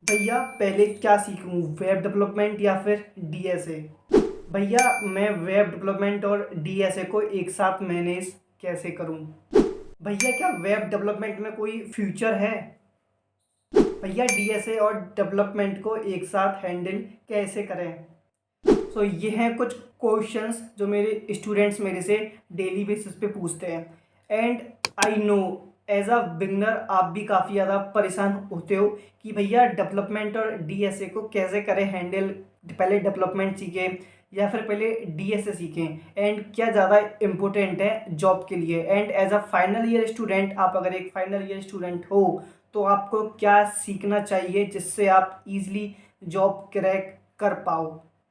भैया पहले क्या सीखूं, वेब डेवलपमेंट या फिर डीएसए? भैया मैं वेब डेवलपमेंट और डीएसए को एक साथ मैनेज कैसे करूं? भैया क्या वेब डेवलपमेंट में कोई फ्यूचर है? भैया डीएसए और डेवलपमेंट को एक साथ हैंडल कैसे करें? सो ये हैं कुछ क्वेश्चंस जो मेरे स्टूडेंट्स मेरे से डेली बेसिस पे पूछते हैं। And I know as a beginner आप भी काफ़ी ज़्यादा परेशान होते हो कि भैया डेवलपमेंट और डीएसए को कैसे करें हैंडल। पहले डेवलपमेंट सीखें या फिर पहले डीएसए सीखें, एंड क्या ज़्यादा इम्पोर्टेंट है जॉब के लिए। And as a final year student, आप अगर एक फाइनल ईयर स्टूडेंट हो तो आपको क्या सीखना चाहिए जिससे आप इजीली जॉब क्रैक कर पाओ।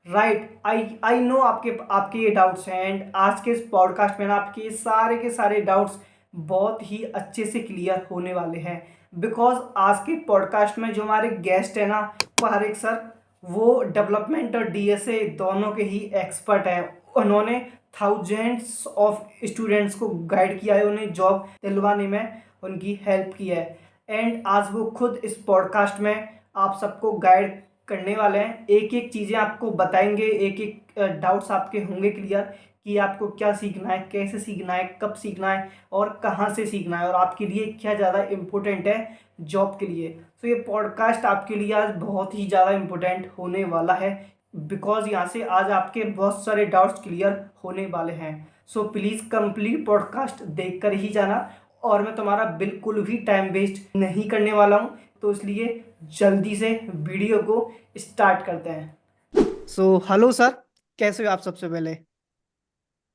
राइट, आई नो आपके आपके ये डाउट्स हैं, एंड आज के इस पॉडकास्ट में ना आपके सारे के सारे डाउट्स बहुत ही अच्छे से क्लियर होने वाले हैं। बिकॉज आज के पॉडकास्ट में जो हमारे गेस्ट है ना, पारिक सर, वो डेवलपमेंट और डीएसए दोनों के ही एक्सपर्ट हैं। उन्होंने थाउजेंड्स ऑफ स्टूडेंट्स को गाइड किया है, उन्हें जॉब दिलवाने में उनकी हेल्प की है। एंड आज वो खुद इस पॉडकास्ट में आप सबको गाइड करने वाले हैं, एक एक चीज़ें आपको बताएंगे, एक एक डाउट्स आपके होंगे क्लियर कि आपको क्या सीखना है, कैसे सीखना है, कब सीखना है और कहाँ से सीखना है, और आपके लिए क्या ज़्यादा इम्पोर्टेंट है जॉब के लिए। तो ये पॉडकास्ट आपके लिए आज बहुत ही ज़्यादा इम्पोर्टेंट होने वाला है, बिकॉज यहाँ से आज आपके बहुत सारे डाउट्स क्लियर होने वाले हैं। सो प्लीज़ कंप्लीट पॉडकास्ट देख कर ही जाना, और मैं तुम्हारा बिल्कुल भी टाइम वेस्ट नहीं करने वाला हूँ, तो इसलिए जल्दी से वीडियो को स्टार्ट करते हैं। सो हेलो सर, कैसे हो आप? सबसे पहले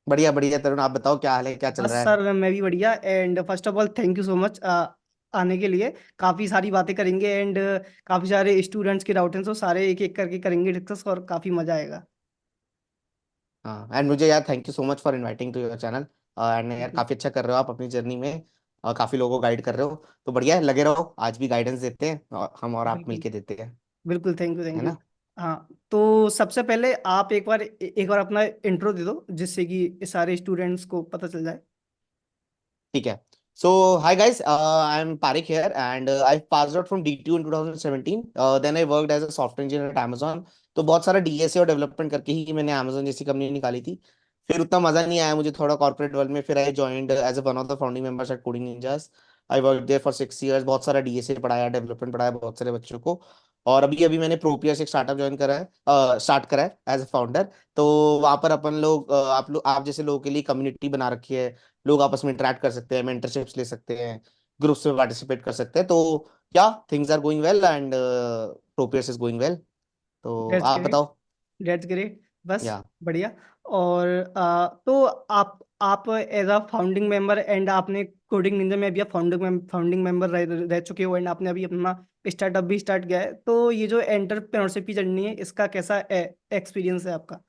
बढ़िया बढ़िया तरुण, आप बताओ क्या हाल है, क्या चल बस रहा है। सर मैं भी बढ़िया। And first of all thank you so much आने के लिए। काफ़ी सारी बातें करेंगे, एंड काफ़ी सारे स्टूडेंट्स के डाउट हैं, तो सारे एक एक करके करेंगे डिस्कस, और काफ़ी मज़ा आएगा। हाँ, एंड मुझे यार thank you so much for inviting to your channel. And यार बिल्कुल काफ़ी अच्छा कर रहे हो आप अपनी जर्नी में। काफ़ी लोगों को गाइड कर रहे हो, तो बढ़िया है, लगे रहो। आज भी गाइडेंस देते हैं और हम और आप बिल्कुल मिलके देते हैं। बिल्कुल, थैंक यू है थैंक यू। ना। हाँ, तो सबसे पहले आप एक बार अपना इंट्रो दे दो, जिससे कि सारे स्टूडेंट्स को पता चल जाए। ठीक है। So hi guys, I am Pareek here and I passed out from DTU in 2017। Then I worked as a software engineer at Amazon। तो बहुत सारा डीएसए और डेवलपमेंट करके ही मैंने Amazon जैसी कंपनी निकाली थी। फिर उतना मजा नहीं आया मुझे थोड़ा कॉर्पोरेट वर्ल्ड में, फिर I joined as a one of the founding members at Coding Ninjas. I work there for 6 years। बहुत सारा डीएसए पढ़ाया, डेवलपमेंट पढ़ाया बहुत सारे बच्चों को। और अभी अभी मैंने प्रोपियर से एक स्टार्टअप ज्वाइन करा है, स्टार्ट करा है एज अ फाउंडर। तो वहाँ पर अपन लोग आप जैसे लोगों के लिए कम्युनिटी बना रखी है। लोग आपस में इंटरेक्ट कर सकते हैं, मेंटरशिप्स ले सकते हैं, ग्रुप्स में पार्टिसिपेट कर सकते हैं। तो या things are going well and progress is going well. तो दैट्स आप ग्रेट, बताओ। दैट्स ग्रेट, बस या बढ़िया। और तो आप as a founding member, and आपने कोडिंग निंजा में भी आप फाउंडिंग मेंबर रह चुके हो, एंड आपने अभी अपना स्टार्टअप भी स्टार्ट किया है, तो ये जो एंटरप्रेन्योरशिप की जर्नी है, इसका कैसा एक्सपीरियंस है आपका?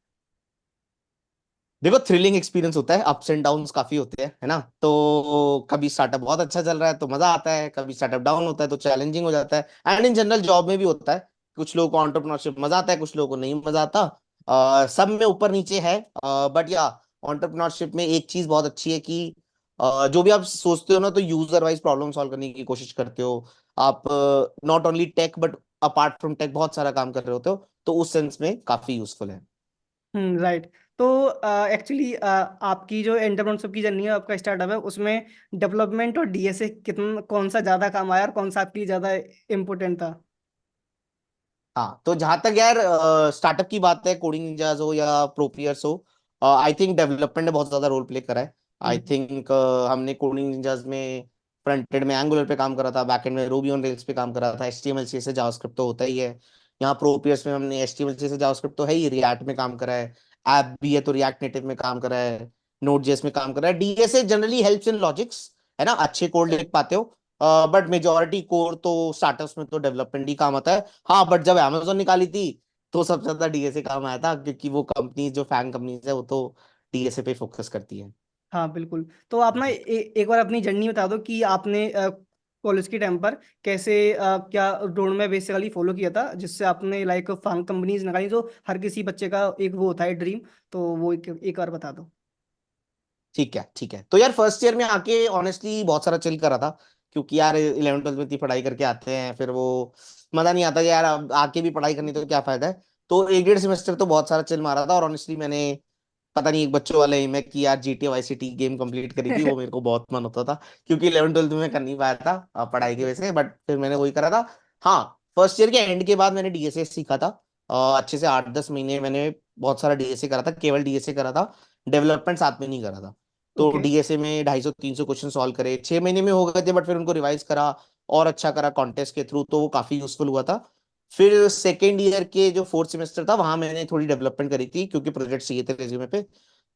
देखो, थ्रिलिंग एक्सपीरियंस होता है, अप्स एंड डाउन्स काफी होते हैं, है ना। तो कभी स्टार्टअप बहुत अच्छा चल रहा है तो मजा आता है, कभी स्टार्टअप डाउन होता है तो चैलेंजिंग हो जाता है। एंड इन जनरल जॉब में भी होता है। कुछ लोगों को एंटरप्रेन्योरशिप मजा आता है, कुछ लोगों को नहीं मजा आता। सब में ऊपर नीचे है। बट या एंटरप्रेन्योरशिप में एक चीज बहुत अच्छी है कि जो भी आप सोचते हो ना, तो यूजर वाइज प्रॉब्लम सॉल्व करने की कोशिश करते हो आप। Not only tech but apart from tech बहुत सारा काम कर रहे होते हो, तो उस सेंस में काफी यूजफुल है। राइट। तो एक्चुअली आपकी जो एंटरप्रेन्योरशिप की जर्नी है, आपका स्टार्टअप है, उसमें डेवलपमेंट और डीएसए कितना, कौन सा ज़्यादा काम आया और कौन सा आपके लिए ज़्यादा इम्पोर्टेंट था? हाँ, तो जहां तक यार स्टार्टअप की बात है, कोडिंग निंजास हो या प्रोपियर्स हो, आई थिंक डेवलपमेंट ने बहुत ज्यादा रोल प्ले करा है। आई हम्म। थिंक हमने कोडिंग निंजास में फ्रंट एंड में एंगुलर पे काम करा था, बैक एंड में रूबी ऑन रेल्स पे काम करा था, HTML CSS जावास्क्रिप्ट तो होता ही है। यहाँ प्रोपियर्स में हमने HTML CSS जावास्क्रिप्ट तो है ही, रिएक्ट में काम करा है। ऐप भी है तो रिएक्ट नेटिव में काम करा है, नोड जेएस में काम करा है। DSA generally helps in logics, है ना, अच्छे कोड लिख पाते हो। बट मेजोरिटी कोर तो स्टार्टअप्स में तो डेवलपमेंट ही काम आता है। हाँ, बट जब Amazon निकाली थी तो सबसे ज्यादा डीएसए काम आया था, क्योंकि वो कंपनी जो फैन कंपनीज है वो तो डीएसए पे फोकस करती है। हाँ बिल्कुल। तो आप ना एक बार अपनी जर्नी बता दो कि आपने कॉलेज के टाइम पर कैसे क्या रोड में बेसिकली फॉलो किया था, जिससे आपने लाइक फार्म कंपनीज निकाली, जो हर किसी बच्चे का एक वो होता है ड्रीम। तो वो एक बार बता दो। ठीक है ठीक है। तो यार फर्स्ट ईयर में आके ऑनेस्टली बहुत सारा चिल करा था। क्योंकि यार 11 12 में इतनी पढ़ाई करके आते हैं, फिर वो मजा नहीं आता कि यार अब आके भी पढ़ाई करनी तो क्या फायदा है। तो 1 1.5 सेमेस्टर तो बहुत सारा चिल मारा था, और ऑनेस्टली मैंने पता नहीं एक बच्चों वाले में कि यार GTA Vice City game complete करी थी, वो मेरे को बहुत मन होता था, क्योंकि 11 12 में कर नहीं पाया था पढ़ाई की वजह से, बट फिर मैंने वही करा था। हाँ, फर्स्ट ईयर के एंड के बाद मैंने डीएसए सीखा था। अच्छे से 8 10 महीने मैंने बहुत सारा डीएसए करा था, केवल डीएसए करा था, डेवलपमेंट साथ में नहीं करा था। तो ओके। डीएसए में 250 300 क्वेश्चन सॉल्व करे, 6 महीने में हो गए थे, बट फिर उनको रिवाइज करा और अच्छा करा कॉन्टेस्ट के थ्रू, तो वो काफी यूजफुल हुआ था। फिर सेकेंड ईयर के जो फोर्थ सेमेस्टर था, वहां मैंने थोड़ी डेवलपमेंट करी थी, क्योंकि प्रोजेक्ट चाहिए थे रेज्यूमे पे।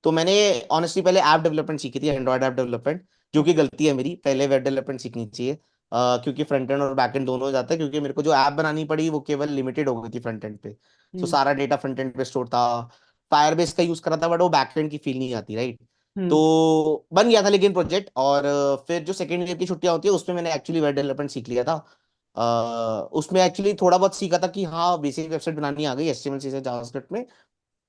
तो मैंने ऑनेस्टली पहले ऐप डेवलपमेंट सीखी थी, एंड्रॉयड ऐप डेवलपमेंट, जो कि ओके। गलती है मेरी, पहले वेब डेवलपमेंट सीखनी चाहिए। क्योंकि फ्रंट एंड और बैक एंड दोनों हो जाता है, क्योंकि मेरे को जो ऐप बनानी पड़ी वो केवल लिमिटेड हो गई थी फ्रंट एंड पे। तो हम्म। सारा डेटा फ्रंट एंड पे स्टोर था, फायरबेस का यूज करा था, बट वो बैक एंड की फील नहीं आती, राइट। हम्म। तो बन गया था लेकिन प्रोजेक्ट, और फिर जो सेकेंड ईयर की छुट्टियां होती है उसमें मैंने एक्चुअली वेब डेवलपमेंट सीख लिया था। उसमें एक्चुअली थोड़ा बहुत सीखा था कि हाँ बेसिक वेबसाइट बनानी आ गई HTML CSS जावास्क्रिप्ट में।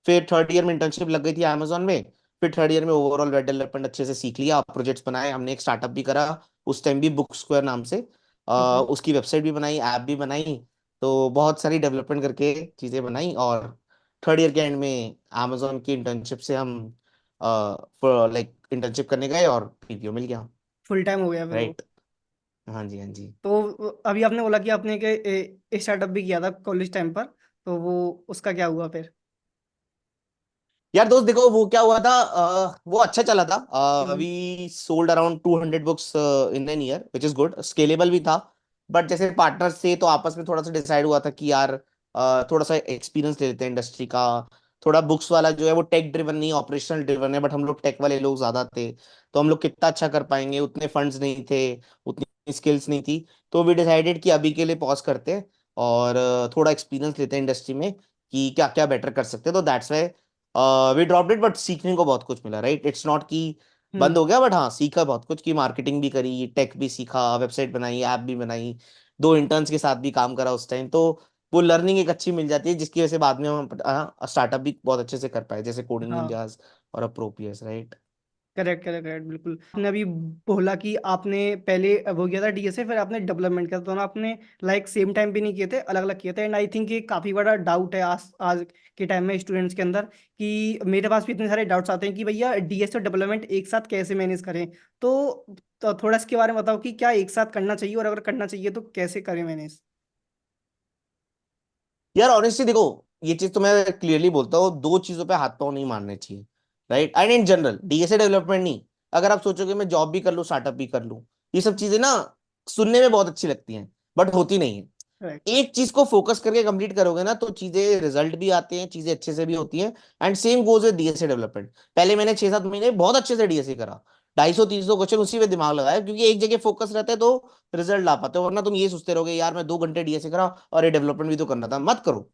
फिर थर्ड ईयर में इंटर्नशिप लग गई थी अमेजोन में। फिर थर्ड ईयर में ओवरऑल वेब डेवलपमेंट अच्छे से सीख लिया, प्रोजेक्ट्स बनाए, हमने एक स्टार्टअप भी करा उस टाइम भी, बुक स्क्वायर नाम से। ओके। उसकी वेबसाइट भी बनाई, ऐप भी बनाई। तो बहुत सारी डेवलपमेंट करके चीज़ें बनाई, और थर्ड ईयर के एंड में अमेजोन की इंटर्नशिप से हम लाइक इंटर्नशिप करने गए और पीपीओ मिल गया। फुल टाइम हो गया फिर वो। राइट। हाँ जी, हाँ जी। तो अभी आपने बोला कि आपने के स्टार्टअप भी किया था कॉलेज टाइम पर, तो वो उसका क्या हुआ फिर? यार दोस्त देखो, वो क्या हुआ था, वो अच्छा चला था। Hmm. We sold around 200 books in an year, which is good, scalable भी था। बट जैसे पार्टनर्स थे तो आपस में थोड़ा सा डिसाइड हुआ था कि यार थोड़ा सा एक्सपीरियंस ले लेते हैं इंडस्ट्री का। थोड़ा बुक्स वाला जो है वो टेक ड्रिवन नहीं, ऑपरेशनल ड्रिवन है, बट हम लोग टेक वाले लोग ज्यादा थे, तो हम लोग कितना अच्छा कर पाएंगे, उतने फंड्स नहीं थे, उतनी स्किल्स नहीं थी। तो वी डिसाइडेड कि अभी के लिए पॉज करते हैं, और थोड़ा एक्सपीरियंस लेते हैं इंडस्ट्री में कि क्या क्या बेटर कर सकते हैं। तो that's why we dropped it, but सीखने को बहुत कुछ मिला, राइट। इट्स नॉट कि बंद हम्म। हो गया, बट हाँ सीखा बहुत कुछ, की मार्केटिंग भी करी, टेक भी सीखा, वेबसाइट बनाई, ऐप भी बनाई, 2 इंटर्न्स के साथ भी काम करा उस टाइम। तो वो लर्निंग एक अच्छी मिल जाती है, जिसकी वजह से बाद में हम स्टार्टअप भी बहुत अच्छे से कर पाए, जैसे कोडिंग हाँ। निंजास और अप्रोपियस, राइट। करेक्ट करेक्ट करेक्ट, बिल्कुल। आपने अभी बोला कि आपने पहले वो किया था डीएसए, फिर आपने डेवलपमेंट किया, तो ना आपने लाइक सेम टाइम पे नहीं किए थे, अलग अलग किए थे। एंड आई थिंक ये काफ़ी बड़ा डाउट है आज आज के टाइम में स्टूडेंट्स के अंदर, कि मेरे पास भी इतने सारे डाउट्स आते हैं कि भैया डीएसए और डेवलपमेंट एक साथ कैसे मैनेज करें। तो थोड़ा इसके बारे में बताओ कि क्या एक साथ करना चाहिए, और अगर करना चाहिए तो कैसे करें मैनेज। यार ऑनेस्टली देखो, ये चीज तो मैं क्लियरली बोलता हूँ, दो चीजों पे हाथ पांव नहीं मारने चाहिए, right. And in general DSA development नहीं, अगर आप सोचोगे मैं जॉब भी कर लूँ स्टार्टअप भी कर लूँ, ये सब चीजें ना सुनने में बहुत अच्छी लगती हैं, बट होती नहीं है। करेक्ट। एक चीज को फोकस करके कंप्लीट करोगे ना, तो चीजें रिजल्ट भी आते हैं, चीजें अच्छे से भी होती हैं। And same goes with DSA development. पहले मैंने 6 7 महीने बहुत अच्छे से डीएसए करा, 250 300 क्वेश्चन उसी पे दिमाग लगाया, क्योंकि एक जगह फोकस रहता है तो रिजल्ट ला पाते हो, वरना तुम ये सोचते रहोगे यार मैं 2 घंटे डीएसए करा और ये डेवलपमेंट भी तो करना था, मत करो।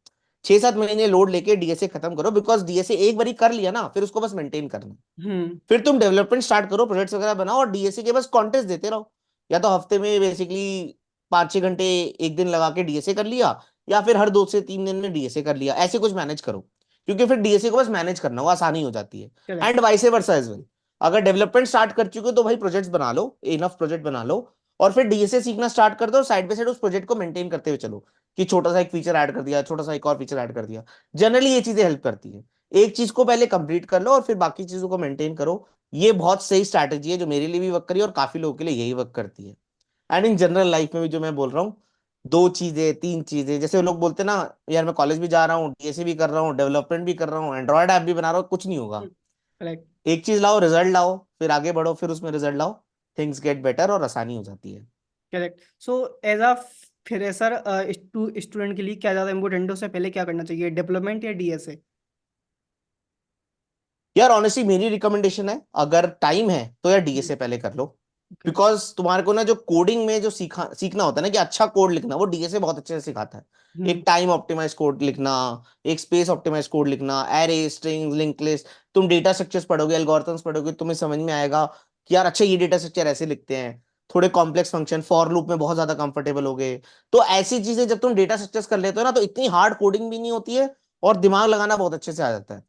6 7 महीने लोड लेके डीएसए खत्म करो, बिकॉज डीएसए एक बारी कर लिया ना, फिर उसको बस मेंटेन करना। हम्म। फिर तुम डेवलपमेंट स्टार्ट करो, प्रोजेक्ट्स वगैरह बनाओ, और डीएसए के बस कॉन्टेस्ट देते रहो। या तो हफ्ते में बेसिकली 5 6 घंटे एक दिन लगा के डीएसए कर लिया, या फिर हर 2 से 3 दिन में डीएसए कर लिया, ऐसे कुछ मैनेज करो। क्योंकि फिर डीएसए को बस मैनेज करना, वो आसानी हो जाती है। Correct. And vice versa as well, अगर डेवलपमेंट स्टार्ट कर चुके हो तो भाई प्रोजेक्ट्स बना लो, इनफ प्रोजेक्ट बना लो, और फिर डीएसए सीखना स्टार्ट कर दो, साइड बाय साइड उस प्रोजेक्ट को मेंटेन करते हुए चलो, कि छोटा सा एक फीचर ऐड कर दिया, छोटा सा एक और फीचर ऐड कर दिया। जनरली ये चीजें हेल्प करती है। एक चीज को पहले कंप्लीट कर लो और फिर बाकी चीजों को मेंटेन करो। ये बहुत सही स्ट्रैटेजी है, जो मेरे लिए भी वर्क करी है और काफी लोगों के लिए यही वर्क करती है। एंड इन जनरल लाइफ में भी जो मैं बोल रहा हूँ, 2 चीजें 3 चीजें, जैसे लोग बोलते हैं ना, यार मैं कॉलेज भी जा रहा हूँ, डीएसए भी कर रहा हूँ, डेवलपमेंट भी कर रहा हूँ, एंड्रॉयड ऐप भी बना रहा हूँ, कुछ नहीं होगा। करेक्ट। एक चीज लाओ, रिजल्ट लाओ, फिर आगे बढ़ो, फिर उसमें रिजल्ट लाओ, थिंग्स गेट बेटर और आसानी हो जाती है। Correct. So as a fresher student के लिए क्या ज़्यादा इंपॉर्टेंट है, उससे पहले क्या करना चाहिए, डेवलपमेंट या डीएसए? यार ऑनेस्टली मेरी रिकमेंडेशन है, अगर टाइम है तो यार डीएसए पहले कर लो। ओके। बिकॉज तुम्हारे को ना जो कोडिंग में जो सीखना होता है ना, कि अच्छा कोड लिखना, वो डीएसए बहुत अच्छे से सिखाता है। हम्म। एक टाइम ऑप्टिमाइज कोड लिखना, एक स्पेस ऑप्टिमाइज कोड लिखना, एरे स्ट्रिंग्स लिंक लिस्ट, तुम डेटा स्ट्रक्चर्स पढ़ोगे, एल्गोरिथम्स पढ़ोगे, तुम्हें समझ में आएगा कि यार अच्छा ये डेटा स्ट्रक्चर ऐसे लिखते हैं। थोड़े कॉम्प्लेक्स फंक्शन फॉर लूप में बहुत ज्यादा कंफर्टेबल हो गए। तो ऐसी चीजें जब तुम डेटा स्ट्रक्चर्स कर लेते हो ना, तो इतनी हार्ड कोडिंग भी नहीं होती है, और दिमाग लगाना बहुत अच्छे से आ जाता है।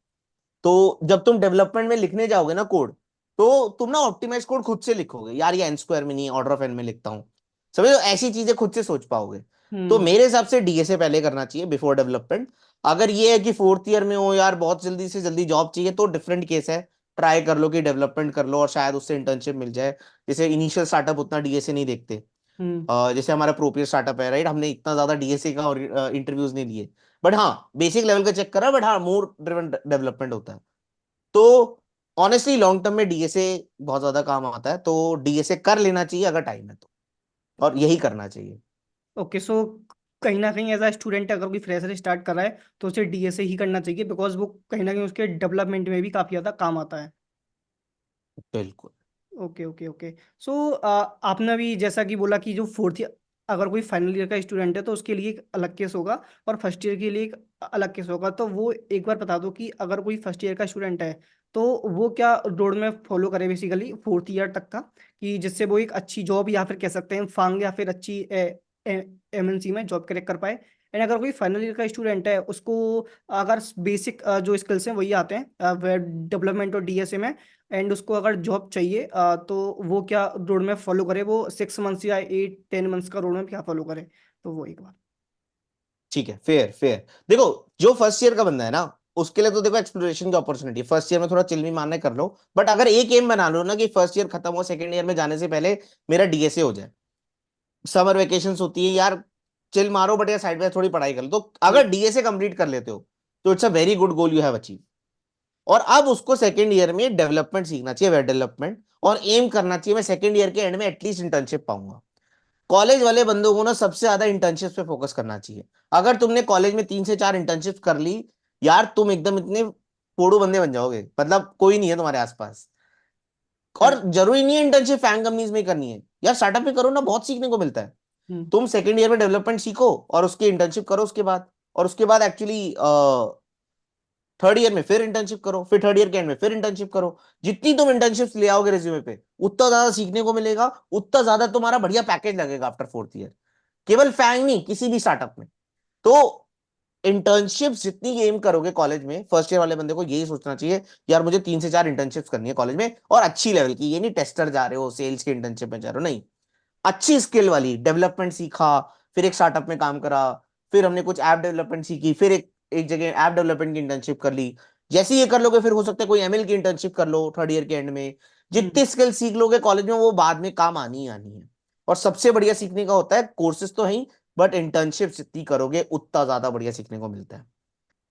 तो जब तुम डेवलपमेंट में लिखने जाओगे ना कोड, तो तुम ना ऑप्टिमाइज कोड खुद से लिखोगे, यार ये एन स्क्वायर में नहीं ऑर्डर ऑफ एन में लिखता हूँ। समझो, ऐसी चीजें खुद से सोच पाओगे। तो हम्म। मेरे हिसाब से डीएसए पहले करना चाहिए बिफोर डेवलपमेंट। अगर ये है कि फोर्थ ईयर में हो यार, बहुत जल्दी से जल्दी जॉब चाहिए, तो डिफरेंट केस है। ट्राई कर लो कि डेवलपमेंट कर लो और शायद उससे इंटर्नशिप मिल जाए। जैसे इनिशियल स्टार्टअप उतना डीएसए नहीं देखते। हम्म। जैसे हमारा प्रोपियर स्टार्टअप है, राइट, हमने इतना ज्यादा डीएसए का इंटरव्यूज नहीं लिए। बट हाँ, बेसिक लेवल का चेक करा, बट हाँ, मोर ड्रिवन डेवलपमेंट होता है। तो ऑनेस्टली लॉन्ग टर्म में डीएसए बहुत ज्यादा काम आता है, तो डीएसए कर लेना चाहिए अगर टाइम है तो, और यही करना चाहिए। ओके, सो कहीं ना कहीं एज अ स्टूडेंट अगर कोई फ्रेशर स्टार्ट कर रहा है तो उसे डीएसए ही करना चाहिए, बिकॉज वो कहीं ना कहीं उसके डेवलपमेंट में भी काफ़ी ज़्यादा काम आता है। बिल्कुल। Okay okay okay. सो आपने भी जैसा कि बोला कि जो फोर्थ ईयर, अगर कोई फाइनल ईयर का स्टूडेंट है तो उसके लिए एक अलग केस होगा, और फर्स्ट ईयर के लिए एक अलग केस होगा। तो वो एक बार बता दो कि अगर कोई फर्स्ट ईयर का स्टूडेंट है तो वो क्या रोड मैप फॉलो करे बेसिकली फोर्थ ईयर तक का, कि जिससे वो एक अच्छी जॉब या फिर कह सकते हैं फांग या फिर अच्छी एमएनसी में जॉब क्रैक कर पाए। एंड अगर कोई फाइनल ईयर का स्टूडेंट है उसको अगर बेसिक जो स्किल्स हैं वही आते हैं वेब डेवलपमेंट और डीएसए में, एंड उसको अगर जॉब चाहिए तो वो क्या रोड मैप फॉलो करे, वो 6 मंथ्स या 8-10 मंथ्स का रोड मैप क्या फॉलो करे, तो वो एक बार। ठीक है, फेयर फेयर। देखो, जो फर्स्ट ईयर का बंदा है ना, उसके लिए तो देखो एक्सप्लोरेशन की अपॉर्चुनिटी, फर्स्ट ईयर में थोड़ा चिल भी मारने कर लो। बट अगर एक एम बना लो ना कि फर्स्ट ईयर खत्म हो, सेकंड ईयर में जाने से पहले मेरा डीएसए हो जाए, समर वेकेशंस होती है यार, चिल मारो, बट यार साइड में थोड़ी पढ़ाई कर लो, तो हम्म। अगर डीएसए कंप्लीट कर लेते हो तो it's a very good goal you have achieve. और अब उसको सेकंड ईयर में डेवलपमेंट सीखना चाहिए, वेब डेवलपमेंट, और एम करना चाहिए मैं सेकंड ईयर के एंड में एटलीस्ट इंटर्नशिप पाऊंगा। कॉलेज वाले बंदों को ना सबसे ज्यादा इंटर्नशिप पे फोकस करना चाहिए। अगर तुमने कॉलेज में 3 से 4 इंटर्नशिप कर ली, यार तुम एकदम इतने फोड़ू बंदे बन जाओगे, मतलब कोई नहीं है तुम्हारे आसपास। और करेक्ट। जरूरी नहीं है इंटर्नशिप फैन कंपनीज में करनी है यार, स्टार्टअप में करो ना, बहुत सीखने को मिलता है। हम्म। तुम सेकंड ईयर में डेवलपमेंट सीखो और उसकी इंटर्नशिप करो उसके बाद, और उसके बाद एक्चुअली थर्ड ईयर में फिर इंटर्नशिप करो, फिर थर्ड ईयर के एंड में फिर इंटर्नशिप करो। जितनी तुम इंटर्नशिप ले आओगे रिज्यूमे पे, उतना ज्यादा सीखने को मिलेगा, उतना ज्यादा तुम्हारा बढ़िया पैकेज लगेगा आफ्टर फोर्थ ईयर। केवल फैंग नहीं, किसी भी स्टार्टअप में। तो इंटर्नशिप जितनी गेम करोगे कॉलेज में, फर्स्ट ईयर वाले बंदे को यही सोचना चाहिए, यार मुझे 3 से 4 इंटर्नशिप्स करनी है कॉलेज में, और अच्छी लेवल की, ये नहीं टेस्टर जा रहे हो, सेल्स की इंटर्नशिप में जा रहे हो, नहीं, अच्छी स्किल वाली, डेवलपमेंट सीखा, फिर एक स्टार्टअप में काम करा, फिर हमने कुछ ऐप डेवलपमेंट सीखी, फिर एक एक जगह ऐप डेवलपमेंट की इंटर्नशिप कर ली। जैसे ये कर लोगे, फिर हो सकता है कोई एमएल की इंटर्नशिप कर लो थर्ड ईयर के एंड में। हम्म। जितनी स्किल सीख लोगे कॉलेज में, वो बाद में काम आनी ही आनी है। और सबसे बढ़िया सीखने का होता है, कोर्सेज तो है ही, बट इंटर्नशिप जितनी करोगे उतना ज्यादा बढ़िया सीखने को मिलता है।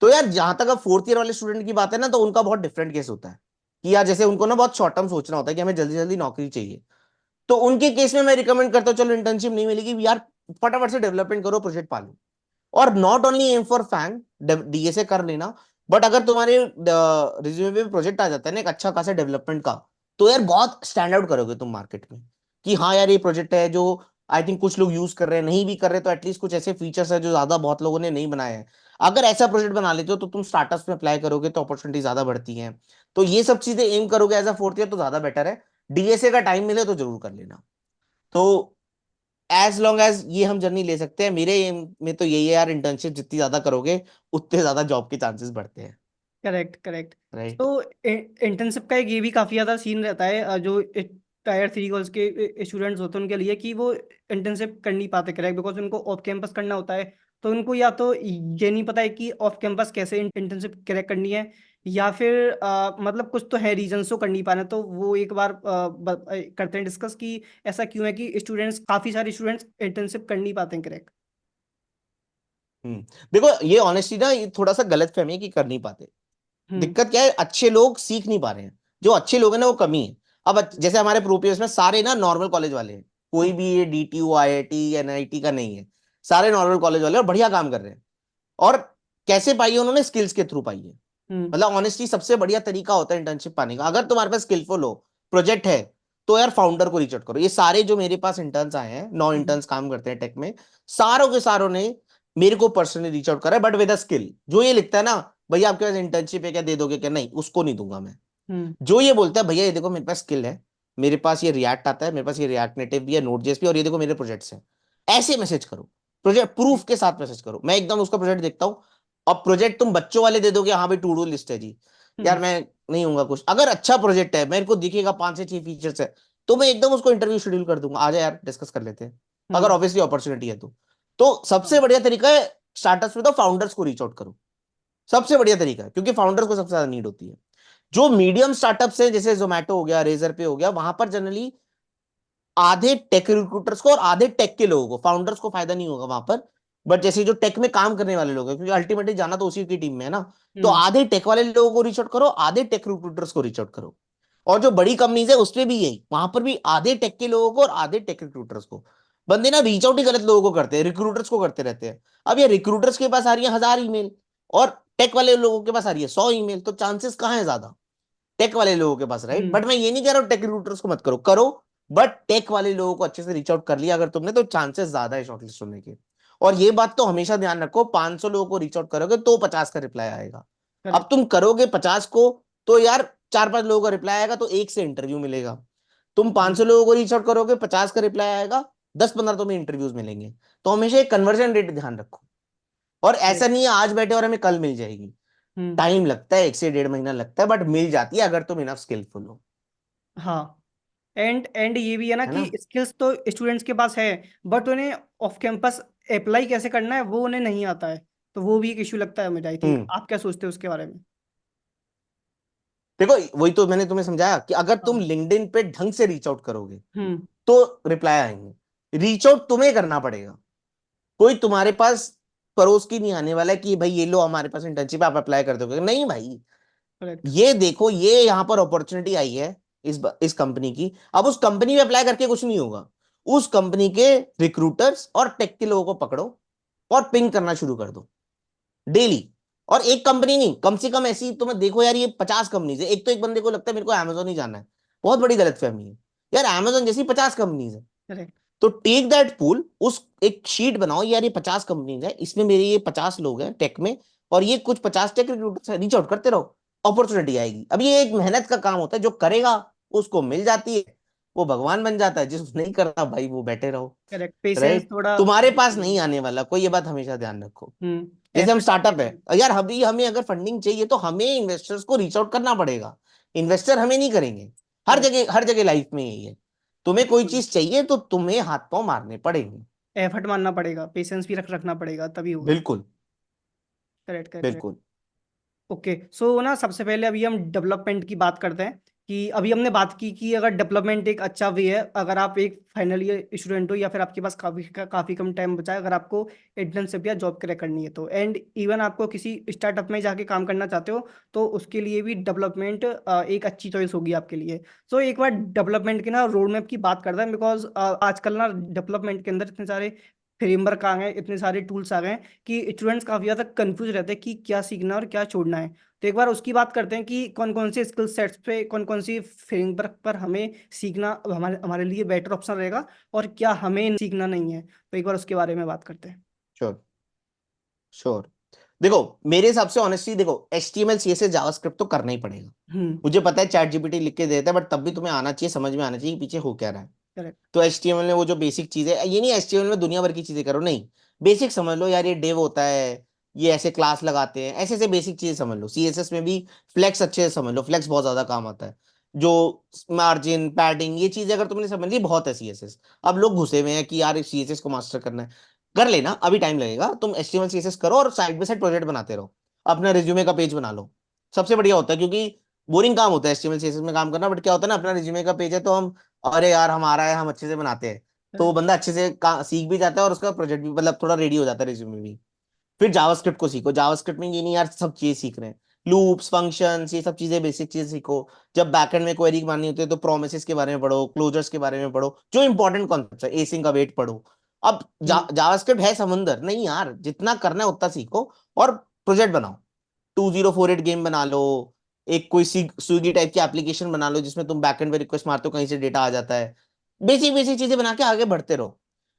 तो यार जहां तक अब फोर्थ ईयर वाले स्टूडेंट की बात है ना, तो उनका बहुत डिफरेंट केस होता है। कि यार जैसे उनको ना बहुत शॉर्ट टर्म सोचना होता है कि हमें जल्दी जल्दी नौकरी चाहिए। तो उनके केस में मैं रिकमेंड करता हूँ, चलो इंटर्नशिप नहीं मिलेगी यार, फटाफट से डेवलपमेंट करो, प्रोजेक्ट पालो। और not only aim for FAANG, DSA कर लेना, बट अगर तुम्हारे रिज्यूमे पे प्रोजेक्ट आ जाता है ना एक अच्छा खासा डेवलपमेंट का, तो यार बहुत स्टैंड आउट करोगे तुम मार्केट में, कि हाँ यार ये प्रोजेक्ट है जो आई थिंक कुछ लोग यूज कर रहे हैं, नहीं भी कर रहे तो एटलीस्ट कुछ ऐसे फीचर्स है जो ज्यादा बहुत लोगों ने नहीं बनाए हैं। अगर ऐसा प्रोजेक्ट बना लेते हो तो तुम स्टार्टअप्स में अप्लाई करोगे तो अपॉर्चुनिटी ज्यादा बढ़ती हैं। तो ये सब चीजें एम करोगे एज अ फोर्थ ईयर तो ज्यादा बेटर है। डीएसए का टाइम मिले तो जरूर कर लेना। तो एज लॉन्ग एज ये हम जर्नी ले सकते हैं, मेरे एम में तो यही है यार, इंटर्नशिप जितनी ज्यादा करोगे उतने ज्यादा जॉब के चांसेस बढ़ते हैं। Correct correct. राइट। तो इंटर्नशिप का एक ये भी काफ़ी ज़्यादा सीन रहता है जो टायर थ्री कॉलेज के स्टूडेंट्स होते हैं उनके लिए, कि वो इंटर्नशिप कर नहीं पाते करेक्ट, बिकॉज उनको ऑफ कैंपस करना होता है। तो उनको या तो ये नहीं पता है कि ऑफ कैंपस कैसे इंटर्नशिप करेक्ट करनी है, या फिर मतलब कुछ तो है रीजन तो कर नहीं पा रहे, तो वो एक बार करते हैं डिस्कस कि ऐसा क्यों है कि स्टूडेंट्स, काफ़ी सारे स्टूडेंट्स इंटर्नशिप कर नहीं पाते हैं करेक्ट। हम्म। देखो, ये ऑनेस्टली ना ये थोड़ा सा गलत फहमी है कि कर नहीं पाते। हम्म। दिक्कत क्या है, अच्छे लोग सीख नहीं पा रहे हैं। जो अच्छे लोग हैं ना वो कमी है। अब जैसे हमारे प्रोपियर्स में सारे ना नॉर्मल कॉलेज वाले हैं, कोई भी ये डीटीयू आईआईटी एनआईटी का नहीं है। सारे नॉर्मल कॉलेज वाले और बढ़िया काम कर रहे हैं। और कैसे पाई है उन्होंने, स्किल्स के थ्रू पाई है। हम्म। मतलब ऑनेस्टली सबसे बढ़िया तरीका होता है इंटर्नशिप पाने का, अगर तुम्हारे पास स्किलफुल हो, प्रोजेक्ट है, तो यार फाउंडर को रीच आउट करो। ये सारे जो मेरे पास इंटर्न्स आए हैं, 9 इंटर्न्स काम करते हैं टेक में, सारों के सारों ने मेरे को पर्सनली रीच आउट करा है, बट विद अ स्किल। जो ये लिखता है ना, भैया आपके पास इंटर्नशिप है क्या, दे दोगे क्या, नहीं, उसको नहीं दूंगा मैं। हम्म। जो ये बोलता है, भैया ये देखो मेरे पास स्किल है, मेरे पास ये रिएक्ट आता है, मेरे पास ये रिएक्ट नेटिव भी है, नोड जेएस भी, और ये देखो मेरे प्रोजेक्ट्स हैं, ऐसे मैसेज करो। प्रोजेक्ट प्रूफ के साथ मैसेज करो, मैं एकदम उसका प्रोजेक्ट देखता हूँ। अब प्रोजेक्ट तुम बच्चों वाले दे दोगे, हाँ भाई टू डू लिस्ट है जी, यार हम्म। मैं नहीं हूंगा कुछ। अगर अच्छा प्रोजेक्ट है, मेरे को दिखेगा 5 से 6 फीचर्स है, तो मैं एकदम उसको इंटरव्यू शेड्यूल कर दूंगा, आ जा यार डिस्कस कर लेते हैं। अगर हम्म। ऑब्वियसली अपॉर्चुनिटी है तो सबसे हाँ। बढ़िया तरीका है स्टार्टअप्स में तो फाउंडर्स को रीच आउट करो। सबसे बढ़िया तरीका है, क्योंकि फाउंडर्स को सबसे ज्यादा नीड होती है। जो मीडियम स्टार्टअप्स है जैसे जोमेटो हो गया, रेजर पे हो गया, वहां पर जनरली आधे टेक रिक्रूटर्स को और आधे टेक के लोगों को, फाउंडर्स को फायदा नहीं होगा वहां पर। बट जैसे जो टेक में काम करने वाले लोग हैं, क्योंकि अल्टीमेटली जाना तो उसी की टीम में है ना, तो हम्म। आधे टेक वाले लोगों को रीच आउट करो, आधे टेक रिक्रूटर्स को रीच आउट करो। और जो बड़ी कंपनीज है उसमें भी यही, वहां पर भी आधे टेक के लोगों को और आधे टेक रिक्रूटर्स को। बंदे ना रीच आउट ही गलत लोगों को करते हैं, रिक्रूटर्स को करते रहते हैं। अब ये रिक्रूटर्स के पास आ रही है 1000 ईमेल और टेक वाले लोगों के पास आ रही है 100 ईमेल, तो चांसेस कहाँ है ज्यादा? टेक वाले लोगों के पास, राइट? हम्म। बट मैं ये नहीं कह रहा हूँ टेक रिक्रूटर्स को मत करो, करो। बट टेक वाले लोगों को अच्छे से रीच आउट कर लिया अगर तुमने, तो चांसेस ज्यादा है शॉर्टलिस्ट होने के। और ये बात तो हमेशा ध्यान रखो, 500 लोगों को रीच आउट करोगे तो 50 का रिप्लाई आएगा। अब करेक्ट। तुम करोगे 50 को, तो यार 4-5 लोगों का रिप्लाई आएगा तो एक से इंटरव्यू मिलेगा। तुम 500 लोगों को रीच आउट करोगे, 50 का रिप्लाई आएगा, 10-15 तुम्हें इंटरव्यूज मिलेंगे। तो हमेशा एक कन्वर्जन रेट ध्यान रखो। और ऐसा करेक्ट। नहीं है आज बैठे और हमें कल मिल जाएगी। हम्म। टाइम लगता है, 1 से 1.5 महीना लगता है, बट मिल जाती है अगर तुम इनफ स्किलफुल हो। हाँ। एंड ये भी है ना है कि ना? स्किल्स तो स्टूडेंट्स के पास है, बट उन्हें ऑफ कैंपस अप्लाई कैसे करना है वो उन्हें नहीं आता है। तो वो भी एक इशू लगता है मुझे। आई थिंक हम्म। आप क्या सोचते हो उसके बारे में? देखो, वही तो मैंने तुम्हें समझाया कि अगर तुम हाँ। लिंक्डइन पे ढंग से रीच आउट करोगे हम्म। तो रिप्लाई आएंगे। रीच आउट तुम्हें करना पड़ेगा। कोई तुम्हारे पास परोस की नहीं आने वाला है कि भाई ये लो हमारे पास इंटर्नशिप, आप अप्लाई कर दोगे, नहीं भाई। करेक्ट। ये देखो, ये यहाँ पर अपॉर्चुनिटी आई है इस कंपनी की। अब उस कंपनी में अप्लाई करके कुछ नहीं होगा। उस कंपनी के रिक्रूटर्स और टेक के लोगों को पकड़ो और पिंग करना शुरू कर दो डेली। और एक कंपनी नहीं, कम से कम ऐसी तुम्हें देखो यार, ये 50 कंपनीज है। एक तो एक बंदे को लगता है मेरे को अमेजोन ही जाना है, बहुत बड़ी गलतफहमी है। यार अमेजोन जैसी 50 कंपनीज है। करेक्ट। तो टेक दैट पूल, उस एक शीट बनाओ, यार ये 50 कंपनीज है, इसमें मेरे ये 50 लोग हैं टेक में, और ये कुछ 50 टेक रिक्रूटर रीच आउट करते रहो, अपॉर्चुनिटी आएगी। अब ये एक मेहनत का काम होता है, जो करेगा उसको मिल जाती है, वो भगवान बन जाता है। जिस नहीं करता भाई, वो बैठे रहो। करेक्ट। Patience right? थोड़ा। तुम्हारे पास नहीं आने वाला कोई, ये बात हमेशा ध्यान रखो। जैसे हम एफर्ट स्टार्टअप है, चाहिए। यार अभी हमें अगर फंडिंग चाहिए तो हमें इन्वेस्टर्स को रीच आउट करना पड़ेगा। इन्वेस्टर हमें नहीं करेंगे। करेक्ट। हर जगह लाइफ में यही है। तुम्हें कोई बिल्कुल। चीज चाहिए तो तुम्हें हाथ पांव मारने पड़ेंगे। एफर्ट मानना पड़ेगा, पेशेंस भी रखना पड़ेगा, तभी होगा। बिल्कुल। करेक्ट। करेक्ट। बिल्कुल। ओके, सो ना सबसे पहले अभी हम डेवलपमेंट की बात करते हैं। कि अभी हमने बात की कि अगर डेवलपमेंट एक अच्छा वे है, अगर आप एक फाइनल ईयर स्टूडेंट हो या फिर आपके पास काफ़ी कम टाइम बचा है, अगर आपको इंटर्नशिप या जॉब क्रैक करनी है तो, एंड इवन आपको किसी स्टार्टअप में जाके काम करना चाहते हो, तो उसके लिए भी डेवलपमेंट एक अच्छी चॉइस होगी आपके लिए। सो एक बार डेवलपमेंट के ना रोड मैप की बात करते हैं, बिकॉज आजकल ना डेवलपमेंट के अंदर इतने सारे फ्रेमवर्क आ गए हैं, इतने सारे टूल्स आ गए हैं कि स्टूडेंट्स काफ़ी ज़्यादा कंफ्यूज रहते हैं कि क्या सीखना है और क्या छोड़ना है। तो एक बार उसकी बात करते हैं कि कौन कौन से स्किल सेट्स पे, कौन कौन सी फ्रेमवर्क पर हमें सीखना हमारे हमारे लिए बेटर ऑप्शन रहेगा, और क्या हमें सीखना नहीं है। तो एक बार उसके बारे में बात करते हैं। श्योर। श्योर। देखो, मेरे हिसाब से ऑनेस्टली देखो, HTML CSS जावास्क्रिप्ट तो करना ही पड़ेगा। हम्म। मुझे पता है चैट जीपीटी लिख के देता है, बट तब भी तुम्हें आना चाहिए, समझ में आना चाहिए कि पीछे हो क्या रहा है। करेक्ट। तो HTML में वो जो बेसिक चीज है, ये नहीं HTML में दुनिया भर की चीजें करो, नहीं। बेसिक समझ लो यार, ये डिव होता है, ये ऐसे क्लास लगाते हैं, ऐसे ऐसे बेसिक चीजें समझ लो। CSS में भी फ्लेक्स अच्छे से समझ लो, फ्लेक्स बहुत ज्यादा काम आता है। जो मार्जिन पैडिंग, ये चीजें अगर तुमने समझ ली, बहुत है CSS। अब लोग घुसे हुए हैं कि यार CSS को मास्टर करना है, कर लेना, अभी टाइम लगेगा। तुम HTML CSS करो और साइड बाय साइड प्रोजेक्ट बनाते रहो, अपना रिज्यूमे का पेज बना लो। सबसे बढ़िया होता है, क्योंकि बोरिंग काम होता है HTML CSS में काम करना, बट क्या होता है ना, अपना रिज्यूमे का पेज है तो हम, अरे यार हमारा है, हम अच्छे से बनाते हैं। तो वो करेक्ट। बंदा अच्छे से सीख भी जाता है और उसका प्रोजेक्ट भी मतलब थोड़ा रेडी हो जाता है रिज्यूमे भी। फिर जावास्क्रिप्ट को सीखो। जावास्क्रिप्ट में ये नहीं यार सब चीजें सीख रहे हैं, लूप्स, फंक्शंस, ये सब चीजें, बेसिक चीजें सीखो। जब बैकएंड में क्वेरी मारनी होती है तो प्रोमिसेस के बारे में पढ़ो, क्लोजर्स के बारे में पढ़ो, जो इंपॉर्टेंट कॉन्सेप्ट है, एसिंग का वेट पढ़ो। अब हम्म। जावास्क्रिप्ट है समंदर नहीं यार, जितना करना है उतना सीखो और प्रोजेक्ट बनाओ। 2048 गेम बना लो, एक कोई स्विगी टाइप की एप्लीकेशन बना लो जिसमें तुम बैकएंड पे रिक्वेस्ट मारते हो, कहीं से डेटा आ जाता है। बेसिक बेसिक चीजें बना के आगे बढ़ते रहो।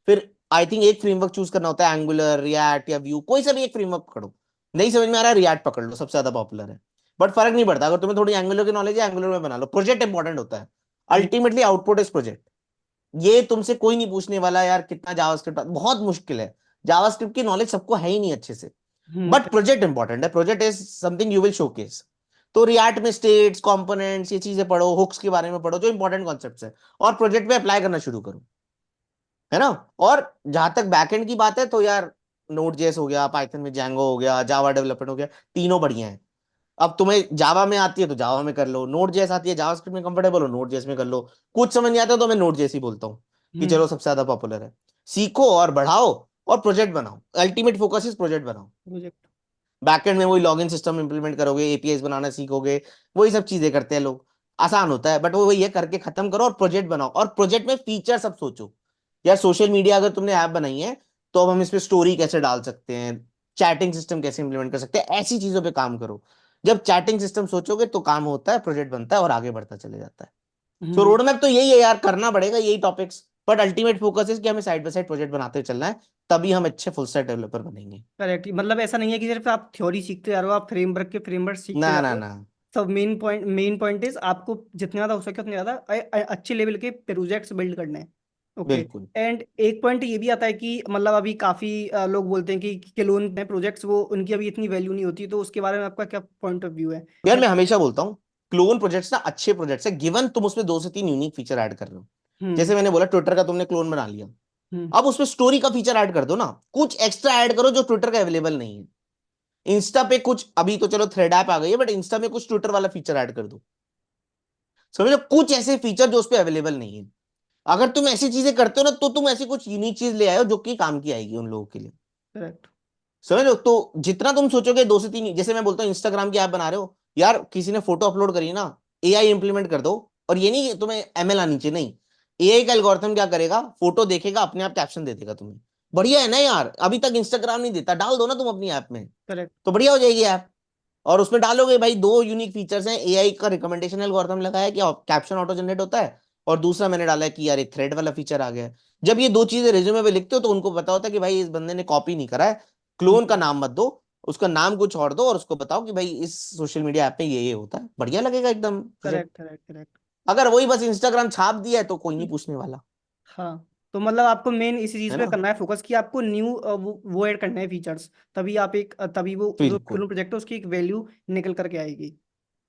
फिर आई थिंक एक फ्रेमवर्क चूज करना होता है, एंगुलर, रिएक्ट या व्यू, कोई सा भी एक फ्रेमवर्क पकड़ो। नहीं समझ में आ रहा है, रिएक्ट पकड़ लो, सबसे ज्यादा पॉपुलर है। बट फर्क नहीं पड़ता, अगर तुम्हें थोड़ी एंगुलर की नॉलेज है, एंगुलर में बना लो। प्रोजेक्ट इंपॉर्टेंट होता है, hmm. Ultimately output is project. ये तुमसे कोई नहीं पूछने वाला यार कितना जावास्क्रिप्ट, बहुत मुश्किल है। जावास्क्रिप्ट की नॉलेज सबको है ही नहीं अच्छे से। But correct. प्रोजेक्ट इंपॉर्टेंट है, project is something you will showcase. तो रिएक्ट में स्टेट्स, कंपोनेंट्स, ये चीजें पढ़ो, हुक्स के बारे में पढ़ो, जो इंपॉर्टेंट कॉन्सेप्ट्स है, और प्रोजेक्ट पे अप्लाई करना शुरू करो। है ना। और जहां तक बैकएंड की बात है तो यार नोड जेएस हो गया, पाइथन में जैंगो हो गया, जावा डेवलपमेंट हो गया, तीनों बढ़िया है। अब तुम्हें जावा में आती है तो जावा में कर लो, नोड जेएस आती है जावास्क्रिप्ट में कंफर्टेबल हो नोड जेएस में कर लो। कुछ समझ नहीं आता तो मैं नोड जेएस ही बोलता हूँ कि हम्म। चलो सबसे ज्यादा पॉपुलर है। सीखो और बढ़ाओ और प्रोजेक्ट बनाओ, अल्टीमेट फोकस इज प्रोजेक्ट बनाओ। प्रोजेक्ट। बैकएंड में वही लॉगिन सिस्टम इंप्लीमेंट करोगे, एपीआईज बनाना सीखोगे, वही सब चीजें करते हैं लोग। आसान होता है बट वो वही है, करके खत्म करो और प्रोजेक्ट बनाओ, और प्रोजेक्ट में फीचर सब सोचो। यार सोशल मीडिया अगर तुमने ऐप बनाई है तो अब हम इस पे स्टोरी कैसे डाल सकते हैं, चैटिंग सिस्टम कैसे इंप्लीमेंट कर सकते हैं, ऐसी चीजों पे काम करो। जब चैटिंग सिस्टम सोचोगे तो काम होता है, प्रोजेक्ट बनता है और आगे बढ़ता चले जाता है। सो हम्म। रोड मैप तो यही है यार, करना पड़ेगा यही टॉपिक्स, बट अल्टीमेट फोकस है कि हमें साइड बाय साइड प्रोजेक्ट बनाते चलना है, तभी हम अच्छे फुल स्टैक डेवलपर बनेंगे। करेक्ट, मतलब ऐसा नहीं है कि सिर्फ आप थ्योरी सीखते जा रहे हो, आप फ्रेमवर्क के फ्रेमवर्क सीखते ना जा ना रहे हो। ना। सब मेन पॉइंट इज आपको जितना ज्यादा हो सके उतने ज्यादा अच्छे लेवल के प्रोजेक्ट्स बिल्ड करने हैं। ओके। बिल्कुल। एंड एक पॉइंट ये भी आता है कि मतलब अभी काफी लोग बोलते हैं कि क्लोन में प्रोजेक्ट्स वो उनकी अभी इतनी वैल्यू नहीं होती, तो उसके बारे में आपका क्या पॉइंट ऑफ व्यू है? यार मतलब। मैं हमेशा बोलता हूँ क्लोन प्रोजेक्ट्स ना अच्छे प्रोजेक्ट्स है, गिवन तुम उसमें 2 से 3 यूनिक फीचर ऐड कर रहे हो। हम्म। जैसे मैंने बोला ट्विटर का तुमने क्लोन बना लिया, हम्म। अब उसमें स्टोरी का फीचर ऐड कर दो ना, कुछ एक्स्ट्रा ऐड करो जो ट्विटर का अवेलेबल नहीं है। इंस्टा पे कुछ, अभी तो चलो थ्रेड ऐप आ गई है, बट इंस्टा में कुछ ट्विटर वाला फीचर ऐड कर दो। समझ लो, कुछ ऐसे फीचर जो उस पे अवेलेबल नहीं है। अगर तुम ऐसी चीजें करते हो ना तो तुम ऐसी कुछ यूनिक चीज ले आए हो जो कि काम की आएगी उन लोगों के लिए। करेक्ट। समझ लो, तो जितना तुम सोचोगे 2 से 3, जैसे मैं बोलता हूँ इंस्टाग्राम की ऐप बना रहे हो यार, किसी ने फोटो अपलोड करी ना, एआई इंप्लीमेंट कर दो। और ये नहीं कि तुम्हें एमएल आनी चाहिए, नहीं, एआई का एल्गोरिथम क्या करेगा, फोटो देखेगा अपने आप कैप्शन दे देगा तुम्हें। बढ़िया है ना यार, अभी तक इंस्टाग्राम नहीं देता, डाल दो ना तुम अपनी ऐप में, करेक्ट। तो बढ़िया हो जाएगी ऐप। और उसमें डालोगे भाई, 2 यूनिक फीचर्स हैं, एआई का रिकमेंडेशन एल्गोरिथम लगा है कि कैप्शन ऑटो जनरेट होता है, और दूसरा मैंने डाला है कि यार एक थ्रेड वाला फीचर आ गया है। जब ये 2 चीजें रिज्यूमे पे लिखते हो तो उनको पता होता है कि भाई इस बंदे ने कॉपी नहीं करा है। क्लोन का नाम मत दो, उसका नाम कुछ और दो, और उसको बताओ कि भाई इस सोशल मीडिया ऐप पे ये होता है, बढ़िया लगेगा एकदम प्रोजेक्ट। करेक्ट। करेक्ट। करेक्ट। अगर वही बस इंस्टाग्राम छाप दिया है तो कोई नहीं पूछने वाला। हाँ, तो मतलब आपको मेन इसी चीज है पे ना। करना है फोकस कि आपको न्यू वो ऐड करना है फीचर्स। तभी आप एक तभी वो जो बिल्कुल क्लोन प्रोजेक्ट है उसकी एक वैल्यू निकल करके आएगी।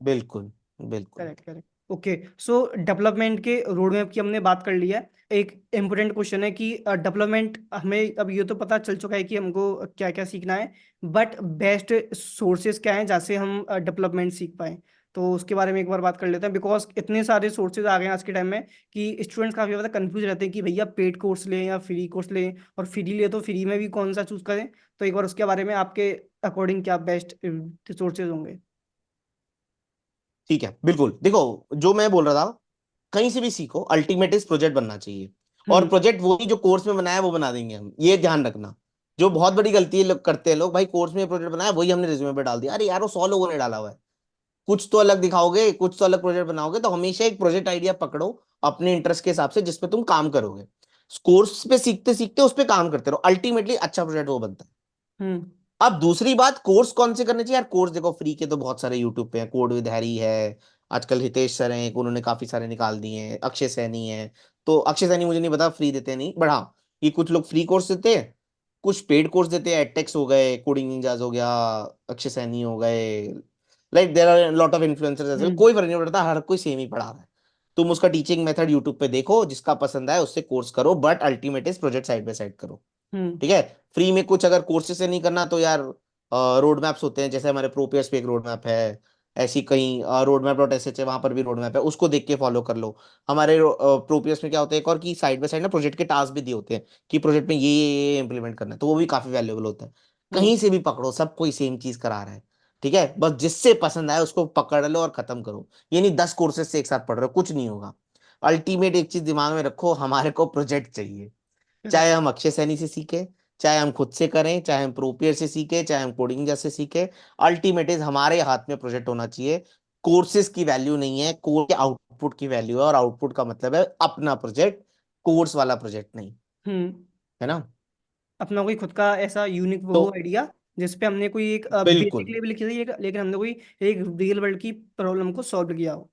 बिल्कुल बिल्कुल। करेक्ट। करेक्ट। ओके। सो डेवलपमेंट के रोड मैप की हमने बात कर ली है। एक इम्पोर्टेंट क्वेश्चन है कि डेवलपमेंट हमें अब ये तो पता चल चुका है कि हमको क्या क्या सीखना है, बट बेस्ट सोर्सेज क्या हैं जहाँ से हम डेवलपमेंट सीख पाए? तो उसके बारे में एक बार बात कर लेते हैं, बिकॉज इतने सारे सोर्सेज आ गए हैं आज के टाइम में कि स्टूडेंट्स काफ़ी ज़्यादा कंफ्यूज रहते हैं कि भैया पेड कोर्स लें या फ्री कोर्स लें, और फ्री ले तो फ्री में भी कौन सा चूज़ करें। तो एक बार उसके बारे में आपके अकॉर्डिंग क्या बेस्ट सोर्सेज होंगे? ठीक है, बिल्कुल देखो, जो मैं बोल रहा था, कहीं से भी सीखो, अल्टीमेट इज प्रोजेक्ट बनना चाहिए। और हम्म। प्रोजेक्ट वही जो कोर्स में बनाया है वो बना देंगे हम, ये ध्यान रखना। जो बहुत बड़ी गलती है लोग करते हैं, लोग भाई कोर्स में प्रोजेक्ट बनाया वही हमने रिज्यूमे पे डाल दिया, अरे यार वो 100 लोगों ने डाला हुआ है। कुछ तो अलग दिखाओगे, कुछ तो अलग प्रोजेक्ट बनाओगे, तो हमेशा एक प्रोजेक्ट आइडिया पकड़ो अपने इंटरेस्ट के हिसाब से जिसपे तुम काम करोगे। कोर्स पे सीखते सीखते उस पे काम करते रहो, अल्टीमेटली अच्छा प्रोजेक्ट वो बनता है। हम्म। अब दूसरी बात, कोर्स कौन से करने चाहिए यार, कोर्स देखो फ्री के तो बहुत सारे यूट्यूब पे हैं, कोड विद हैरी है, आजकल हितेश सर हैं, उन्होंने काफी सारे निकाल दिए हैं, अक्षय सैनी है। तो अक्षय सैनी मुझे नहीं पता फ्री देते हैं नहीं, बट हाँ, ये कुछ लोग फ्री कोर्स देते हैं, कुछ पेड कोर्स देते हैं, एडटेक्स हो गए, कोडिंग निंजास हो गया, अक्षय सैनी हो गए, like there are lot of influencers as well, hmm. कोई फर्क नहीं पड़ता, हर कोई सेम ही पढ़ा रहा है। तुम उसका टीचिंग मेथड यूट्यूब पे देखो, जिसका पसंद आए उससे कोर्स करो, but ultimate is project side by side करो। हम्म। ठीक है। फ्री में कुछ अगर कोर्सेज से नहीं करना तो यार रोड मैप्स होते हैं, जैसे हमारे प्रोपियर्स पे एक रोड मैप है, ऐसी कहीं road map dot S H है, वहां पर भी रोड मैप है, उसको देख के फॉलो कर लो। हमारे प्रोपियर्स में क्या होता है एक और, कि साइड बाय साइड ना प्रोजेक्ट के टास्क भी दिए होते हैं कि प्रोजेक्ट में ये इंप्लीमेंट करना है, तो वो भी काफी वैल्यूएबल होता है। हम्म। कहीं से भी पकड़ो, सब कोई सेम चीज करा रहा है। ठीक है, बस जिससे पसंद आए उसको पकड़ लो और खत्म करो। ये नहीं 10 कोर्सेज से एक साथ पढ़ रहे हो, कुछ नहीं होगा। अल्टीमेट एक चीज दिमाग में रखो, हमारे को प्रोजेक्ट चाहिए। चाहे करेक्ट। हम अक्षय सैनी से सीखे, चाहे हम खुद से करें, चाहे हम प्रोपियर से सीखे, चाहे हम कोडिंग जैसे सीखे, अल्टीमेट इज हमारे हाथ में प्रोजेक्ट होना चाहिए। कोर्सेज की वैल्यू नहीं है, कोर्स के आउटपुट की वैल्यू है, और आउटपुट का मतलब है अपना प्रोजेक्ट, कोर्स वाला प्रोजेक्ट नहीं। हम्म। है ना। अपना कोई खुद का ऐसा यूनिक वो तो हो आइडिया जिसपे हमने कोई एक बेसिक बिल्कुल, लेवल लिखी थी, लेकिन हमने कोई एक रियल वर्ल्ड की प्रॉब्लम को सॉल्व किया हो।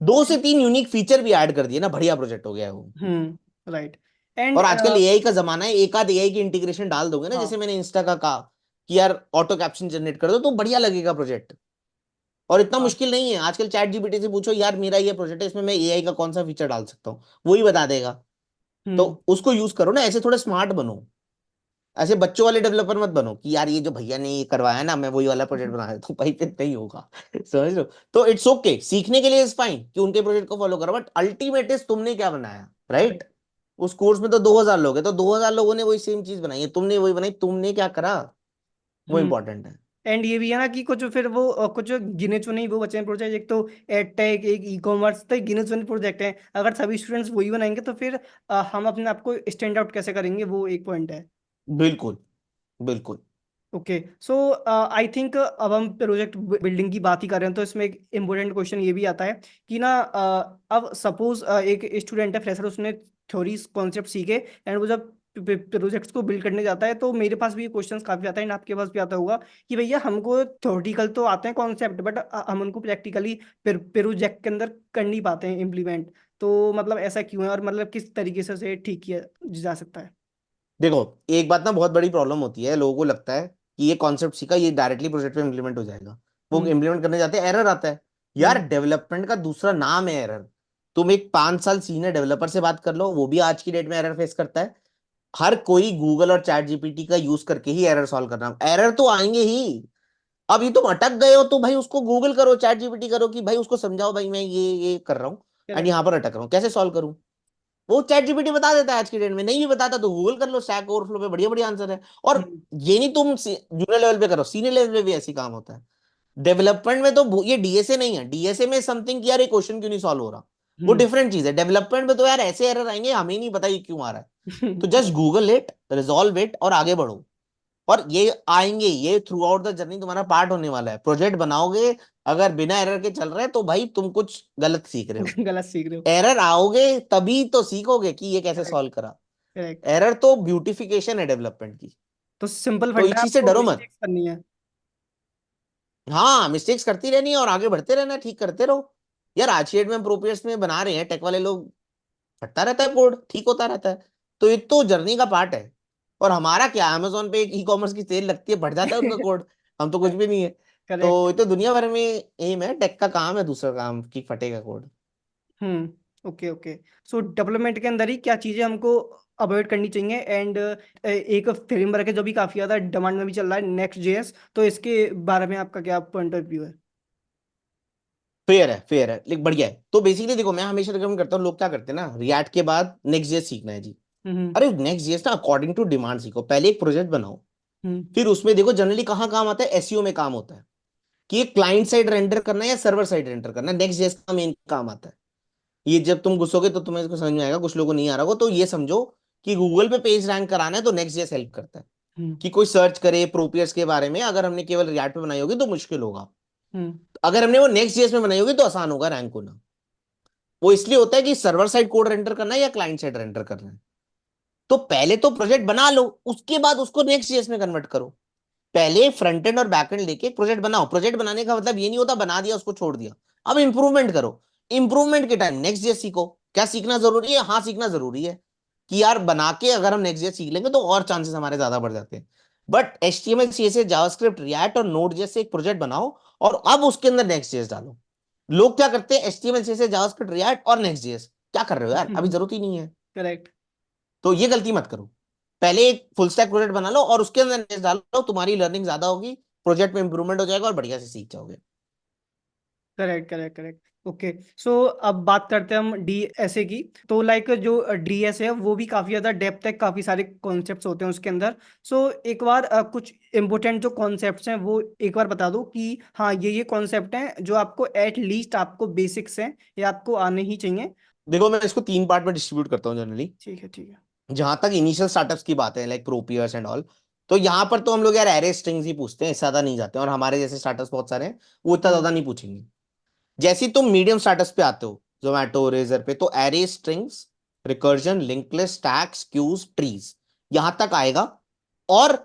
2 से 3 यूनिक फीचर भी ऐड कर दिए ना, बढ़िया प्रोजेक्ट हो गया है वो। हम्म। राइट। एंड और आजकल एआई का जमाना है, एक आध एआई की इंटीग्रेशन डाल दोगे ना, हाँ। जैसे मैंने इंस्टा का कहा कि यार ऑटो कैप्शन जनरेट कर दो, तो बढ़िया लगेगा प्रोजेक्ट। और इतना हाँ। मुश्किल नहीं है, आजकल चैट जीपीटी से पूछो यार मेरा ये प्रोजेक्ट है, इसमें मैं एआई का कौन सा फीचर डाल सकता हूँ, वही बता देगा। तो हम्म। उसको यूज करो ना, ऐसे थोड़े स्मार्ट बनो। ऐसे बच्चों वाले डेवलपर मत बनो कि यार ये जो भैया ने ये करवाया ना, मैं वही वाला प्रोजेक्ट बना देता हूँ। भाई फिर नहीं होगा। समझ लो। तो इट्स ओके, सीखने के लिए इज फाइन कि उनके प्रोजेक्ट को फॉलो करो, बट अल्टीमेट इज तुमने क्या बनाया, राइट? उस कोर्स में तो 2,000 लोग हैं, तो 2,000 लोगों ने वही सेम चीज बनाई है, तुमने वही बनाई, तुमने क्या करा, वो हम्म। इंपॉर्टेंट है। एंड ये भी है ना कि कुछ फिर वो कुछ गिने चुने ही वो बचे हैं प्रोजेक्ट, एक तो एडटेक, एक ई कॉमर्स, तो गिने चुने प्रोजेक्ट हैं। अगर सभी स्टूडेंट्स वही बनाएंगे तो फिर हम अपने आप को स्टैंड आउट कैसे करेंगे, वो एक पॉइंट है। बिल्कुल बिल्कुल। ओके, सो आई थिंक अब हम प्रोजेक्ट बिल्डिंग की बात ही कर रहे हैं, तो इसमें एक इम्पोर्टेंट क्वेश्चन ये भी आता है कि ना अब सपोज एक स्टूडेंट है फ्रेशर, उसने थ्योरी कॉन्सेप्ट सीखे, एंड वो जब प्रोजेक्ट्स को बिल्ड करने जाता है, तो मेरे पास भी क्वेश्चंस काफी आता है, एंड आपके पास भी आता होगा कि भैया हमको थ्योरेटिकल तो आते हैं कॉन्सेप्ट, बट हम उनको प्रैक्टिकली प्रोजेक्ट के अंदर कर नहीं पाते हैं इम्प्लीमेंट। तो मतलब ऐसा क्यों है, और मतलब किस तरीके से उसे ठीक किया जा सकता है? देखो, एक बात ना बहुत बड़ी प्रॉब्लम होती है, लोगों को लगता है कि ये कॉन्सेप्ट सीखा, ये डायरेक्टली प्रोजेक्ट पे इंप्लीमेंट हो जाएगा। वो हम्म। इंप्लीमेंट करने जाते हैं, एरर आता है। यार हम्म। डेवलपमेंट का दूसरा नाम है एरर। तुम एक 5 साल सीनियर डेवलपर से बात कर लो, वो भी आज की डेट में एरर फेस करता है। हर कोई गूगल और चैट जीपीटी का यूज करके ही एरर सॉल्व करना, एरर तो आएंगे ही। अब ये तुम अटक गए हो तो भाई उसको गूगल करो, चैट जीपीटी करो कि भाई उसको समझाओ, भाई मैं ये कर रहा हूँ एंड करेक्ट। यहाँ पर अटक रहा हूँ, कैसे सॉल्व करूँ। वो चैट जीपीटी बता देता है आज की डेट में, नहीं भी बताता तो गूगल कर लो, स्टैक ओवरफ्लो पे बढ़िया बढ़िया आंसर है। और हम्म। ये नहीं तुम जूनियर लेवल पे करो, सीनियर लेवल पे भी ऐसी काम होता है। डेवलपमेंट में तो ये डीएसए नहीं है, डीएसए में समथिंग कि यार ये क्वेश्चन क्यों नहीं सॉल्व हो रहा, वो हम्म। डिफरेंट चीज है। डेवलपमेंट में तो यार ऐसे एरर आएंगे, हमें नहीं पता ये क्यों आ रहा है। तो just Google it, resolve it और आगे बढ़ो। और ये आएंगे, ये थ्रू आउट द जर्नी तुम्हारा पार्ट होने वाला है। प्रोजेक्ट बनाओगे, अगर बिना एरर के चल रहे हैं तो भाई तुम कुछ गलत सीख रहे हो। गलत सीख रहे हो। एरर आओगे तभी तो सीखोगे कि ये कैसे करेक्ट। सॉल्व करा। करेक्ट। एरर तो ब्यूटिफिकेशन है डेवलपमेंट की। तो सिंपल तो इस फंडा है, चीज से आपको डरो मत। मिस्टेक्स करनी है। हाँ, मिस्टेक्स करती रहनी है और आगे बढ़ते रहना है, ठीक करते रहो। यार आज की डेट में प्रोपियस में बना रहे हैं, टेक वाले लोग, फटता रहता है कोड, ठीक होता रहता है। तो ये तो जर्नी का पार्ट है। और हमारा क्या, अमेजोन पे एक ई कॉमर्स की सेल लगती है, बढ़ जाता है उनका कोड, हम तो कुछ भी नहीं है। तो करेक्ट। ये तो दुनिया भर में एम है, टेक का काम है, दूसरा काम की फटेगा कोड। हम्म। ओके। ओके, सो डेवलपमेंट के अंदर ही क्या चीजें हमको अवॉइड करनी चाहिए, एंड एक फ्रेमवर्क है जो भी काफी ज्यादा डिमांड में भी चल रहा है, नेक्स्ट जेएस, तो इसके बारे में आपका क्या पॉइंट ऑफ व्यू है? फेयर है, फेयर है, लेकिन बढ़िया है। तो बेसिकली देखो, मैं हमेशा रिकमेंड करता हूँ, लोग क्या करते हैं ना, रिएक्ट के बाद नेक्स्ट जेएस सीखना है जी। हम्म। अरे नेक्स्ट जेएस ना अकॉर्डिंग टू डिमांड सीखो, पहले एक प्रोजेक्ट बनाओ। हम्म। फिर उसमें देखो जनरली कहाँ काम आता है, एसईओ में काम होता है कि ये क्लाइंट साइड रेंडर करना है या सर्वर साइड रेंडर करना है, नेक्स्ट जेएस का मेन काम आता है। ये जब तुम घुसोगे तो तुम्हें इसको समझ में आएगा, कुछ लोगों को नहीं आ रहा होगा। तो ये समझो कि गूगल पे पेज रैंक कराना है तो नेक्स्ट जेएस हेल्प करता है। हम्म। कि कोई सर्च करे प्रोपियस के बारे में, अगर हमने केवल रिएक्ट पे बनाई होगी तो मुश्किल होगा। हम्म। अगर हमने वो नेक्स्ट जेएस में बनाई होगी तो आसान होगा रैंक होना। वो इसलिए होता है कि सर्वर साइड कोड रेंडर करना है या क्लाइंट साइड रेंडर करना है। तो पहले तो प्रोजेक्ट बना लो, उसके बाद उसको नेक्स्ट जेएस में कन्वर्ट करो। पहले फ्रंट एंड और बैक एंड लेके एक प्रोजेक्ट बनाओ। प्रोजेक्ट बनाने का मतलब ये नहीं होता बना दिया उसको छोड़ दिया। अब इंप्रूवमेंट करो। इंप्रूवमेंट के टाइम नेक्स्ट जेएस सीखो। क्या सीखना जरूरी है? हाँ, सीखना जरूरी है कि यार बना के अगर हम नेक्स्ट जेएस सीख लेंगे तो और चांसेस हमारे ज्यादा बढ़ जाते हैं। But HTML CSS JavaScript react और नोड जैसे एक प्रोजेक्ट बनाओ और अब उसके अंदर नेक्स्ट जेएस डालो। लोग क्या करते हैं, एचटीएमएल सीएसएस जावास्क्रिप्ट रिएक्ट और नेक्स्ट जेएस, क्या कर रहे हो यार, अभी हम्म। जरूरत ही नहीं है। करेक्ट। तो ये गलती मत करो। पहले एक फुल स्टैक प्रोजेक्ट बना लो और उसके अंदर नेक्स्ट डालो, तुम्हारी लर्निंग ज्यादा होगी, प्रोजेक्ट में इंप्रूवमेंट हो जाएगा और बढ़िया से सीख जाओगे। करेक्ट। करेक्ट। करेक्ट। ओके, सो अब बात करते हैं हम डीएसए की। तो लाइक जो डीएसए है वो भी काफी ज्यादा डेप्थ है, काफी सारे कॉन्सेप्ट्स होते हैं उसके अंदर। सो एक बार कुछ इंपॉर्टेंट जो कॉन्सेप्ट्स हैं वो एक बार बता दो कि हाँ ये कॉन्सेप्ट हैं जो आपको एट लीस्ट आपको बेसिक्स हैं, ये आपको आने ही चाहिए। देखो, मैं इसको 3 पार्ट में डिस्ट्रीब्यूट करता हूँ जनरली। ठीक है। ठीक है। जहां तक इनिशियल स्टार्टअप्स की बात है, लाइक प्रोपियर्स एंड ऑल, तो यहाँ पर तो हम लोग यार एरे स्ट्रिंग्स ही पूछते हैं, इससे ज्यादा नहीं जाते हैं। और हमारे जैसे स्टार्टअप्स बहुत सारे हैं, वो इतना हम्म। ज्यादा नहीं पूछेंगे। जैसे ही तुम मीडियम स्टार्टअप्स पे आते हो, जोमेटो रेजर पे, तो array strings, recursion, link list, stacks, queues, trees, यहां तक आएगा। और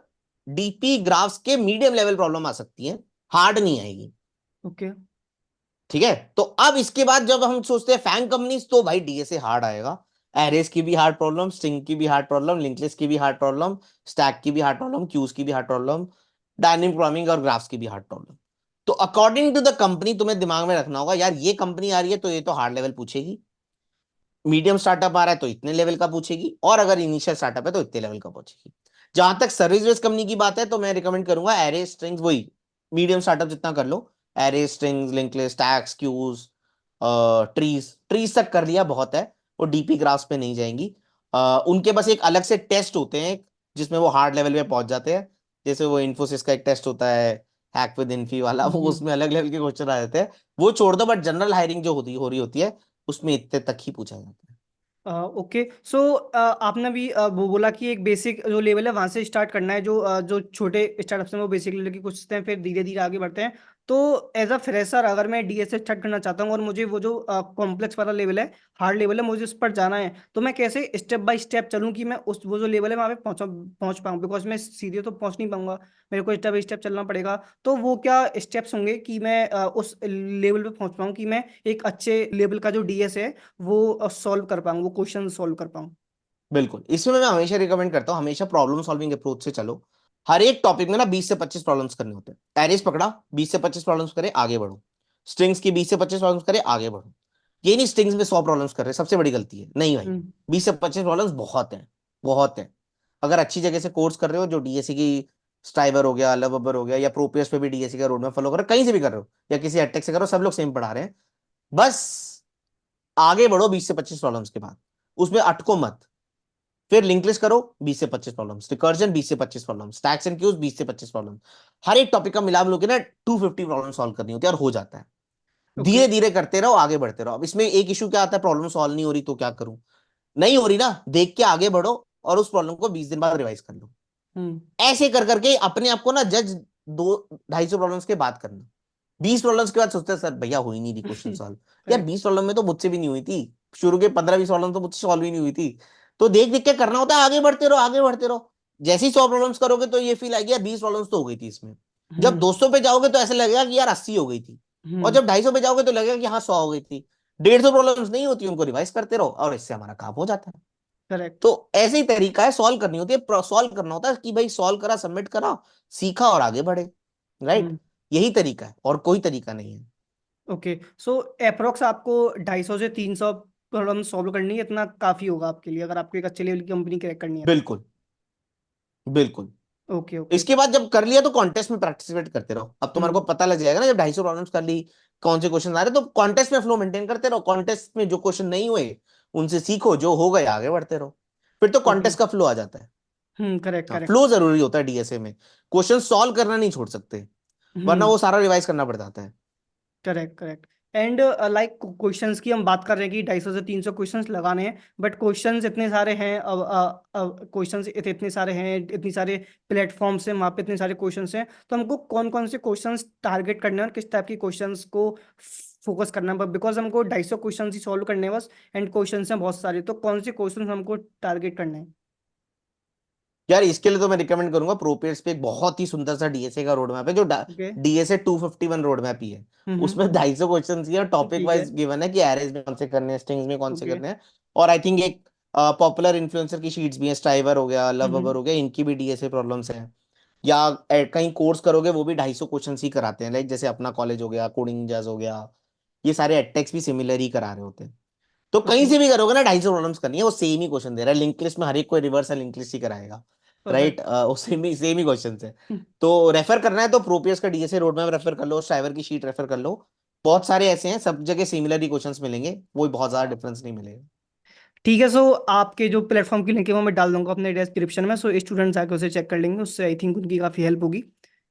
डीपी ग्राफ्स के मीडियम लेवल प्रॉब्लम आ सकती है, हार्ड नहीं आएगी। ओके। ठीक है, तो अब इसके बाद जब हम सोचते हैं फैंग कंपनीज, तो भाई डीएसए हार्ड आएगा। एरेस की भी हार्ड प्रॉब्लम, स्ट्रिंग की भी हार्ड प्रॉब्लम, लिंक लिस्ट की भी हार्ड प्रॉब्लम, स्टैक की भी हार्ड प्रॉब्लम, क्यूज की भी हार्ड प्रॉब्लम, डायनेमिक प्रोग्रामिंग और ग्राफ्स की भी हार्ड प्रॉब्लम। तो अकॉर्डिंग टू द कंपनी तुम्हें दिमाग में रखना होगा, यार ये कंपनी आ रही है तो ये तो हार्ड लेवल पूछेगी। मीडियम स्टार्टअप आ रहा है तो इतने लेवल का पूछेगी, और अगर इनिशियल स्टार्टअप है तो इतने लेवल का पूछेगी। जहां तक सर्विस बेस्ड कंपनी की बात है तो मैं रिकमेंड करूंगा एरे स्ट्रिंग्स, वही मीडियम स्टार्टअप जितना कर लो, array strings, link list, stacks, queues, trees, trees तक कर लिया बहुत है, वो डीपी ग्राफ्स पे नहीं जाएंगी। उनके बस एक अलग से टेस्ट होते हैं जिसमें वो हार्ड लेवल पे पहुंच जाते हैं, जैसे वो इन्फोसिस का एक टेस्ट होता है, हैक विद इन्फी वाला, वो हम्म। उसमें अलग लेवल के क्वेश्चन आ जाते हैं। वो छोड़ दो, बट जनरल हायरिंग जो हो रही होती है उसमें इतने तक ही पूछा जाता है। ओके सो आपने भी वो बोला कि एक बेसिक जो लेवल है वहां से स्टार्ट करना है, जो छोटे स्टार्टअप्स हैं वो बेसिक लेवल की पूछते हैं, फिर धीरे धीरे आगे बढ़ते हैं। तो एज अ फ्रेशर अगर मैं डीएस से स्टार्ट करना चाहता हूँ और मुझे वो जो कॉम्प्लेक्स वाला लेवल है, हार्ड लेवल है, मुझे उस पर जाना है, तो मैं कैसे स्टेप बाय स्टेप चलूँ कि मैं उस वो जो लेवल है वहाँ पे पहुंच पाऊँ, बिकॉज मैं सीधे तो पहुंच नहीं पाऊंगा, मेरे को स्टेप बाय स्टेप चलना पड़ेगा। तो वो क्या स्टेप्स होंगे कि मैं उस लेवल पे पहुंच पाऊँ कि मैं एक अच्छे लेवल का जो डीएस है वो सॉल्व कर पाऊँ, वो क्वेश्चन सॉल्व कर पाऊँ। बिल्कुल, इसमें मैं हमेशा रिकमेंड करता हूँ, हमेशा प्रॉब्लम सॉल्विंग अप्रोच से चलो। हर एक टॉपिक में ना 20 से 25 प्रॉब्लम्स करने होते हैं। एरेस पकड़ा, 20 से 25 प्रॉब्लम्स करे, आगे बढ़ो। स्ट्रिंग्स की 20 से 25 प्रॉब्लम्स करे, आगे बढ़ो। ये नहीं स्ट्रिंग्स में 100 प्रॉब्लम्स कर रहे, सबसे बड़ी गलती है, नहीं भाई। हम्म। 20 से 25 प्रॉब्लम्स बहुत है, बहुत है। अगर अच्छी जगह से कोर्स कर रहे हो, जो डीएससी की स्ट्राइवर हो गया, लवबर हो गया, या प्रोपियस पे भी डीएससी का रोड मैप फॉलो कर रहे हो, कहीं से भी कर रहे हो, या किसी एडटेक से कर रहे हो, सब लोग सेम पढ़ा रहे हैं। बस आगे बढ़ो 20 से 25 प्रॉब्लम्स के बाद, उसमें अटको मत। फिर लिंक लिस्ट करो, 20 से 25 प्रॉब्लम्स, रिकर्जन 20 से 25 प्रॉब्लम्स, स्टैक्स एंड क्यूज 20 से 25 प्रॉब्लम। हर एक टॉपिक का मिला मिलो के ना 250 प्रॉब्लम सॉल्व करनी होती है, और हो जाता है। ओके। धीरे धीरे करते रहो, आगे बढ़ते रहो। अब इसमें एक इशू क्या आता है, प्रॉब्लम सॉल्व नहीं हो रही तो क्या करूं? नहीं हो रही ना, देख के आगे बढ़ो, और उस प्रॉब्लम को 20 दिन बाद रिवाइज कर लो। हम्म। ऐसे कर करके अपने आप को ना जज, 200-250 प्रॉब्लम्स के बाद करना। 20 प्रॉब्लम्स के बाद सोचते हैं सर भैया हो ही नहीं रही क्वेश्चन सॉल्व। यार करेक्ट। 20 प्रॉब्लम में तो मुझसे भी नहीं हुई थी, शुरू के 15-20 प्रॉब्लम तो मुझसे सॉल्व ही नहीं हुई थी। तो देख देख के करना होता है, आगे बढ़ते रहो, आगे बढ़ते रहो। जैसे ही 100 प्रॉब्लम्स करोगे तो ये फील आएगी यार 20 प्रॉब्लम्स तो हो गई थी इसमें। जब हम्म। 200 पे जाओगे तो ऐसे लगेगा कि यार 80 हो गई थी। और हम्म। जब 250 पे जाओगे तो लगेगा कि हाँ 100 हो गई थी। 150 प्रॉब्लम्स नहीं होती, उनको रिवाइज करते रहो, और इससे हमारा काम हो जाता है। करेक्ट। तो ऐसे ही तरीका है, सॉल्व करनी होती है, सॉल्व करना होता है कि भाई सॉल्व करा, सबमिट करा, सीखा और आगे बढ़े। राइट? हम्म। यही तरीका है, और कोई तरीका नहीं है। ओके सो अप्रोक्स आपको 250 से 300 प्रॉब्लम सॉल्व करनी है, इतना काफी होगा आपके लिए अगर आपको एक अच्छे लेवल की कंपनी क्रैक करनी है तो। बिल्कुल, बिल्कुल। Okay okay. इसके बाद जब कर लिया तो कॉन्टेस्ट में पार्टिसिपेट करते रहो। अब तुम्हारे को हम्म। पता लग जाएगा ना, जब 250 प्रॉब्लम्स कर ली, कौन से क्वेश्चन आ रहे, तो कॉन्टेस्ट में फ्लो मेंटेन करते रहो। कॉन्टेस्ट में जो क्वेश्चन नहीं हुए उनसे सीखो, जो हो गए आगे बढ़ते रहो। फिर तो ओके। कॉन्टेस्ट का फ्लो आ जाता है। करेक्ट हाँ, करेक्ट। फ्लो जरूरी होता है डीएसए में। क्वेश्चन सॉल्व करना नहीं छोड़ सकते, वरना हम्म। वो सारा रिवाइज करना पड़ जाता है। Correct correct. And like questions की हम बात कर रहे हैं कि 250 से 300 क्वेश्चंस लगाने हैं, बट क्वेश्चंस इतने सारे हैं, अब क्वेश्चंस इतने सारे हैं, इतनी सारे प्लेटफॉर्म्स हैं वहाँ पे, इतने सारे क्वेश्चंस हैं, तो हमको कौन कौन से क्वेश्चंस टारगेट करने हैं और किस टाइप के क्वेश्चंस को फोकस करना है, बिकॉज हमको 250 क्वेश्चंस ही सॉल्व करने हैं बस, एंड क्वेश्चंस हैं बहुत सारे, तो कौन से क्वेश्चंस हमको टारगेट करने हैं। यार इसके लिए तो मैं रिकमेंड करूंगा, प्रोपेयर्स पे एक बहुत ही सुंदर सा डीएसए का रोड मैप है, जो ओके। डीएसए 251 रोड मैप ही है। हम्म। उसमें 250 क्वेश्चन ही है, टॉपिक ठीक है। वाइज गिवन है कि एरेज में कौन से करने हैं, स्ट्रिंग्स में कौन से ओके। करने हैं। और आई थिंक एक पॉपुलर इन्फ्लुएंसर की शीट्स भी हैं, स्ट्राइवर हो गया, लवबर हम्म। हो गया, इनकी भी डीएसए प्रॉब्लम्स हैं। या कहीं कोर्स करोगे वो भी 250 क्वेश्चन ही कराते हैं, लाइक जैसे अपना कॉलेज हो गया, कोडिंग ninjas हो गया, ये सारे एडटेक्स भी सिमिलर ही करा रहे होते हैं। तो कहीं ओके। से भी करोगे ना, 250 प्रॉब्लम्स करनी है, वो सेम ही क्वेश्चन दे रहा है। लिंक लिस्ट में हर एक कोई रिवर्स लिंक लिस्ट ही कराएगा। राइट? परफेक्ट। वो सेम ही क्वेश्चन है। तो रेफर करना है तो प्रोपियस का डीएसए रोड मैप रेफर कर लो, ड्राइवर की शीट रेफर कर लो। बहुत सारे ऐसे हैं, सब जगह सिमिलर ही क्वेश्चंस मिलेंगे, कोई बहुत ज्यादा डिफरेंस नहीं मिलेगा। ठीक है, सो आपके जो प्लेटफॉर्म की लिंक है वो मैं डाल दूंगा अपने डिस्क्रिप्शन में, सो स्टूडेंट्स आके उसे चेक कर लेंगे, उससे आई थिंक उनकी काफ़ी हेल्प होगी।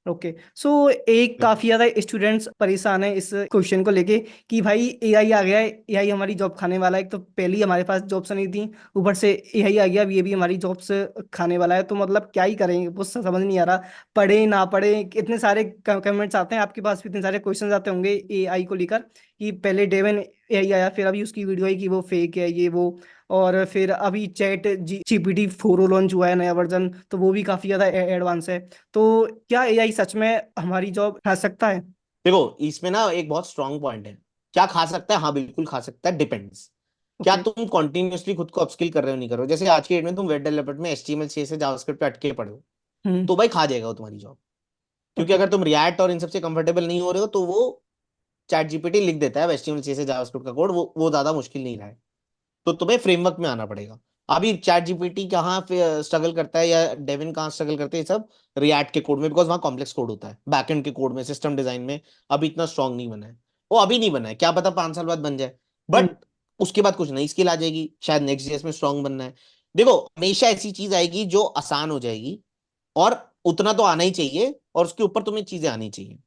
ओके सो एक काफ़ी ज़्यादा स्टूडेंट्स परेशान है इस क्वेश्चन को लेके कि भाई एआई आ गया है, एआई हमारी जॉब खाने वाला है, तो पहले ही हमारे पास जॉब्स नहीं थी, ऊपर से एआई आ गया, अब ये भी हमारी जॉब्स खाने वाला है, तो मतलब क्या ही करेंगे, वो समझ नहीं आ रहा, पढ़े ना पढ़े, इतने सारे कमेंट्स आते हैं, आपके पास भी इतने सारे क्वेश्चंस आते होंगे एआई को लेकर कि पहले डे 1 एआई आया, फिर अभी उसकी वीडियो आई कि वो फेक है ये वो, और फिर अभी चैट GPT 4 लॉन्च हुआ है नया वर्जन, तो वो भी काफी ज्यादा एडवांस है। तो क्या एआई सच में हमारी जॉब खा सकता है। देखो इसमें ना एक बहुत स्ट्रांग पॉइंट है। क्या खा सकता है? हाँ बिल्कुल खा सकता है, डिपेंड्स। क्या ओके। तुम कॉन्टिन्यूसली खुद को अपस्किल कर रहे हो, नहीं कर रहे हो? जैसे आज के डेट में तुम वेब डेवलपमेंट में HTML CSS जावास्क्रिप्ट पे अटके पड़े हो, हम्म। तो भाई खा जाएगा वो तुम्हारी जॉब। क्योंकि ओके। अगर तुम रिएक्ट और इन सबसे कंफर्टेबल नहीं हो रहे हो तो वो चैट जीपीटी लिख देता है HTML CSS जावास्क्रिप्ट का कोड, वो ज्यादा मुश्किल नहीं रहा है। तो तुम्हें फ्रेमवर्क में आना पड़ेगा। अभी चैट जीपीटी कहाँ स्ट्रगल करता है या डेविन कहाँ स्ट्रगल करते हैं, ये सब रिएक्ट के कोड में, बिकॉज वहाँ कॉम्प्लेक्स कोड होता है, बैकएंड के कोड में, सिस्टम डिजाइन में अभी इतना स्ट्रांग नहीं बना है। वो अभी नहीं बना है, क्या पता 5 साल बाद बन जाए। हम्म। बट उसके बाद कुछ नई स्किल आ जाएगी, शायद नेक्स्ट जेएस में स्ट्रांग बनना है। देखो, हमेशा ऐसी चीज आएगी जो आसान हो जाएगी, और उतना तो आना ही चाहिए, और उसके ऊपर तुम्हें चीजें आनी चाहिए।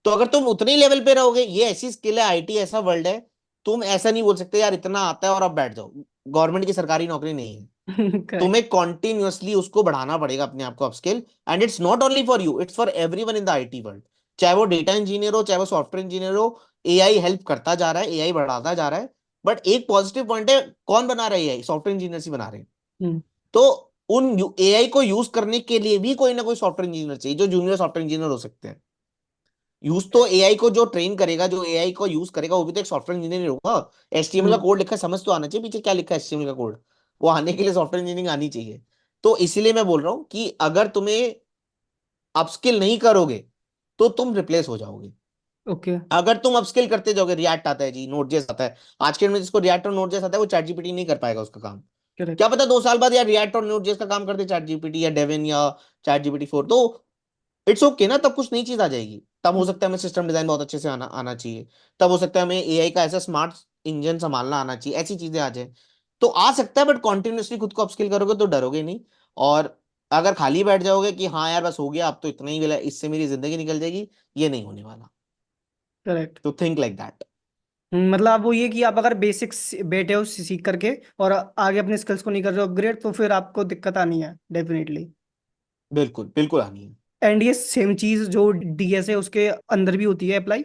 तो अगर तुम उतने ही लेवल पे रहोगे, ये ऐसी स्किल है, आईटी ऐसा वर्ल्ड है, तुम ऐसा नहीं बोल सकते यार इतना आता है और अब बैठ जाओ। गवर्नमेंट की सरकारी नौकरी नहीं है। करेक्ट। तुम्हें कॉन्टिन्यूअसली उसको बढ़ाना पड़ेगा अपने आप को upskill, and it's not only for you, it's for everyone in the IT world. चाहे वो डेटा इंजीनियर हो, चाहे वो सॉफ्टवेयर इंजीनियर हो, एआई हेल्प करता जा रहा है, एआई बढ़ाता जा रहा है। बट एक पॉजिटिव पॉइंट है, कौन बना रहा है एआई? सॉफ्टवेयर इंजीनियर ही बना रहे हैं। हम्म। तो उन एआई को यूज करने के लिए भी कोई ना कोई सॉफ्टवेयर इंजीनियर चाहिए, जो जूनियर सॉफ्टवेयर इंजीनियर हो सकते हैं। यूज तो एआई को जो ट्रेन करेगा, जो एआई को यूज करेगा, वो भी तो एक सॉफ्टवेयर इंजीनियर होगा। एचटीएमएल का हम्म। कोड लिखा है, समझ तो आना चाहिए पीछे क्या लिखा है एचटीएमएल का कोड। वो आने के लिए सॉफ्टवेयर इंजीनियरिंग आनी चाहिए। तो इसीलिए मैं बोल रहा हूँ कि अगर तुम्हें अपस्किल नहीं करोगे तो तुम रिप्लेस हो जाओगे। ओके। अगर तुम अपस्किल करते जाओगे, रिएक्ट आता है जी, नोड.जेएस आता है, आज के डेट में जिसको रिएक्ट और नोड.जेएस आता है वो चैट जीपीटी नहीं कर पाएगा उसका काम। क्या करेक्ट। पता 2 साल बाद यार रिएक्ट और नोड.जेएस का काम करते चैट जीपीटी या डेविन या चैट जीपीटी 4, तो इट्स ओके ना, तब कुछ नई चीज आ जाएगी। तब हो सकता है हमें सिस्टम डिजाइन बहुत अच्छे से आना आना चाहिए। तब हो सकता है हमें एआई का ऐसा स्मार्ट इंजन संभालना आना चाहिए, ऐसी चीजें आ जाए। तो आ सकता है, बट कॉन्टिन्यूसली खुद को अपस्किल करोगे तो डरोगे नहीं। और अगर खाली बैठ जाओगे कि हाँ यार बस हो गया, अब तो इतना ही मिला, इससे मेरी जिंदगी निकल जाएगी, ये नहीं होने वाला। करेक्ट। तो थिंक लाइक दैट। मतलब आप वो ये कि आप अगर बेसिक्स बैठे हो सीख करके और आगे अपने स्किल्स को नहीं कर रहे हो अपग्रेड, तो फिर आपको दिक्कत आनी है डेफिनेटली। बिल्कुल बिल्कुल आनी है। एंड ये सेम चीज जो डीएस है उसके अंदर भी होती है अप्लाई।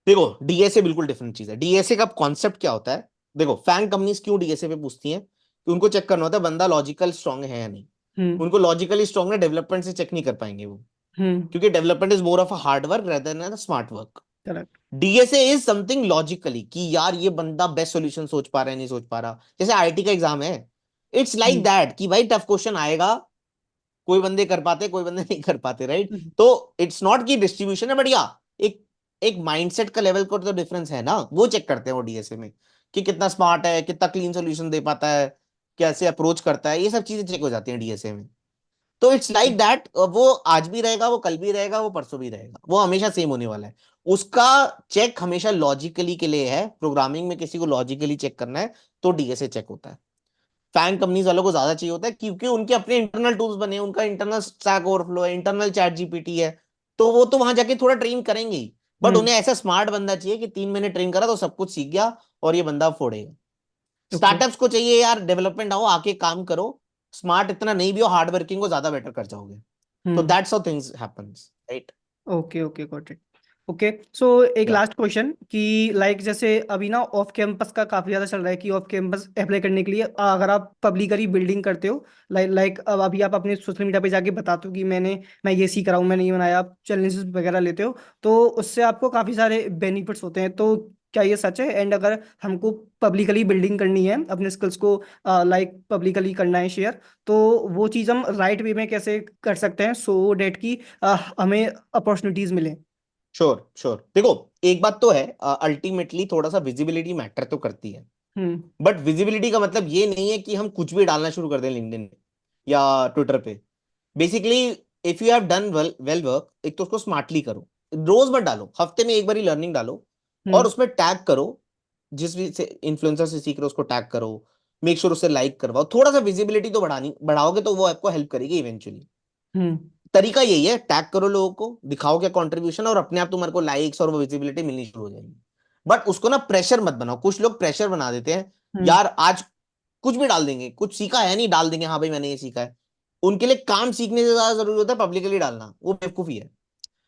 देखो, डीएसए बिल्कुल डिफरेंट चीज है। डीएसए का कॉन्सेप्ट क्या होता है? देखो, फैंग कंपनीज क्यों डीएसए पे पूछती हैं? कि उनको चेक करना होता है बंदा लॉजिकल स्ट्रांग है या नहीं। हम्म। उनको लॉजिकली स्ट्रांग है, डेवलपमेंट से चेक नहीं कर पाएंगे वो, हम्म। क्योंकि development is more of a hard work rather than a smart work. Correct. DSA is something logically, कि यार ये बंदा बेस्ट सॉल्यूशन सोच पा रहा है नहीं सोच पा रहा। जैसे आईटी का एग्जाम है, इट्स लाइक हम्म। दैट कि भाई टफ क्वेश्चन आएगा, कोई बंदे कर पाते, कोई बंदे नहीं कर पाते, राइट? हम्म। तो इट्स नॉट की डिस्ट्रीब्यूशन है, बट या एक एक माइंडसेट का लेवल का तो डिफरेंस है ना, वो चेक करते हैं वो डीएसए में, कि कितना स्मार्ट है, कितना क्लीन सॉल्यूशन दे पाता है, कैसे अप्रोच करता है, ये सब चीजें चेक हो जाती हैं डीएसए में। तो इट्स लाइक दैट, वो आज भी रहेगा, वो कल भी रहेगा, वो परसों भी रहेगा, वो हमेशा सेम होने वाला है। उसका चेक हमेशा लॉजिकली के लिए है। प्रोग्रामिंग में किसी को लॉजिकली चेक करना है तो डीएसए चेक होता है। फैंग कंपनीज वालों को ज्यादा चाहिए होता है, क्योंकि उनके अपने इंटरनल टूल्स बने हैं, उनका इंटरनल स्टैक ओवरफ्लो है, इंटरनल चैट जीपीटी है। तो वो तो वहां जाके थोड़ा ट्रेन करेंगे ही, बट हम्म। उन्हें ऐसा स्मार्ट बंदा चाहिए कि 3 महीने ट्रेन करा तो सब कुछ सीख गया और ये बंदा फोड़ेगा। ओके। स्टार्टअप्स को चाहिए यार डेवलपमेंट आओ, आके काम करो, स्मार्ट इतना नहीं भी हो, हार्ड वर्किंग को ज्यादा बेटर कर जाओगे। तो hmm. That's how things happens, right? Okay. Okay got it. Okay. So एक या लास्ट क्वेश्चन कि लाइक जैसे अभी ना ऑफ कैंपस का काफी ज्यादा चल रहा है कि ऑफ कैंपस अप्लाई करने के लिए अगर आप पब्लिकली बिल्डिंग करते हो, लाइक अब अभी आप अपने सोशल मीडिया पे जाके बताते हो कि मैं ये सीख रहा हूँ, मैंने ये बनाया, आप चैलेंजेस वगैरह लेते हो, तो उससे आपको काफी सारे बेनिफिट्स होते हैं। तो क्या ये सच है? एंड अगर हमको पब्लिकली बिल्डिंग करनी है, अपने स्किल्स को लाइक पब्लिकली करना है शेयर, तो वो चीज़ हम राइट वे में कैसे कर सकते हैं सो डेट की हमें अपॉर्चुनिटीज मिले? श्योर श्योर, देखो, एक बात तो है, अल्टीमेटली थोड़ा सा विजिबिलिटी मैटर तो करती है। हम्म। बट विजिबिलिटी का मतलब ये नहीं है कि हम कुछ भी डालना शुरू कर दें लिंक्डइन में या ट्विटर पे। Basically, if you have done well well work, एक तो उसको स्मार्टली करो। रोज मत डालो, हफ्ते में एक बार ही लर्निंग डालो, और हम्म। उसमें टैग करो। जिस भी से इन्फ्लुएंसर से सीख रहे हो उसको टैग करो। मेक श्योर उससे लाइक करवाओ, थोड़ा सा विजिबिलिटी तो बढ़ानी बढ़ाओगे तो वो आपको हेल्प करेगी इवेंचुअली। हम्म। तरीका यही है, टैग करो लोगों को, दिखाओ क्या कंट्रीब्यूशन, और अपने आप तुम्हारे को लाइक्स और वो विजिबिलिटी मिलनी शुरू हो जाएगी। बट उसको ना प्रेशर मत बनाओ, कुछ लोग प्रेशर बना देते हैं। हम्म। यार आज कुछ भी डाल देंगे, कुछ सीखा है नहीं डाल देंगे, हाँ भाई मैंने ये सीखा है। उनके लिए काम सीखने से ज्यादा जरूरी होता है पब्लिकली डालना, वो बेवकूफी है।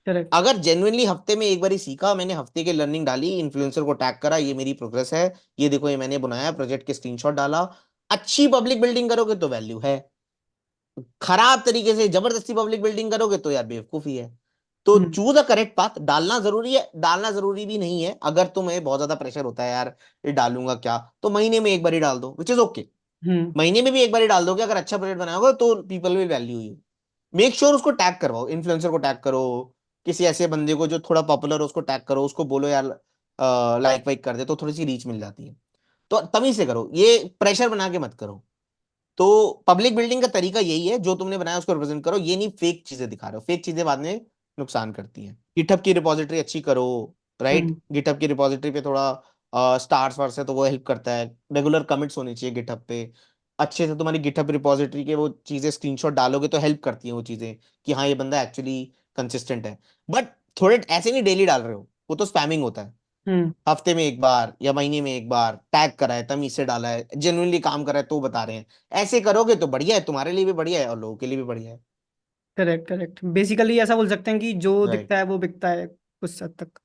करेक्ट। अगर जेन्युइनली हफ्ते में एक बार ही सीखा, मैंने हफ्ते की लर्निंग डाली, इन्फ्लुएंसर को टैग करा, ये मेरी प्रोग्रेस है, ये देखो ये मैंने बनाया, प्रोजेक्ट के स्क्रीनशॉट डाला, अच्छी पब्लिक बिल्डिंग करोगे तो वैल्यू है। खराब तरीके से जबरदस्ती पब्लिक बिल्डिंग करोगे तो यार बेवकूफी है। तो hmm. Choose a correct path. डालना जरूरी है, डालना जरूरी भी नहीं है। अगर तुम्हें बहुत ज्यादा प्रेशर होता है यार ये डालूंगा क्या, तो महीने में एक बार ही डाल दो, विच इज ओके। हम्म। महीने में भी एक बार ही डाल दोगे, अगर अच्छा प्रोजेक्ट बनाओगे तो people will value you. Make sure उसको टैग करवाओ, इन्फ्लुएंसर को टैग करो, किसी ऐसे बंदे को जो थोड़ा पॉपुलर हो उसको टैग करो, उसको बोलो यार लाइक वाइक कर दे, तो थोड़ी सी रीच मिल जाती है। तो तमीज से करो, ये प्रेशर बना के मत करो। तो पब्लिक बिल्डिंग का तरीका यही है, जो तुमने बनाया उसको रिप्रेजेंट करो, ये नहीं फेक चीजें दिखा रहे हो, फेक चीजें बाद में नुकसान करती हैं। गिटहब की रिपोजिटरी अच्छी करो, राइट, हम्म। गिटहब की रिपोजिटरी पे थोड़ा स्टार्स वार्स है तो वो हेल्प करता है, रेगुलर कमिट्स होनी चाहिए गिटहब पे, अच्छे से तुम्हारी गिटहब रिपोजिटरी के वो चीजें स्क्रीनशॉट डालोगे तो हेल्प करती हैं वो चीजें, कि हाँ ये बंदा एक्चुअली कंसिस्टेंट है। बट थोड़े ऐसे नहीं डेली डाल रहे हो, वो तो स्पैमिंग होता है। हम्म। हफ्ते में एक बार या महीने में एक बार टैग करा है, तमीज से डाला है, जेन्युइनली काम कर रहा है तो बता रहे हैं। ऐसे करोगे तो बढ़िया है, तुम्हारे लिए भी बढ़िया है और लोगों के लिए भी बढ़िया है। करेक्ट करेक्ट, बेसिकली ऐसा बोल सकते हैं कि जो राइट। दिखता है वो बिकता है कुछ हद तक।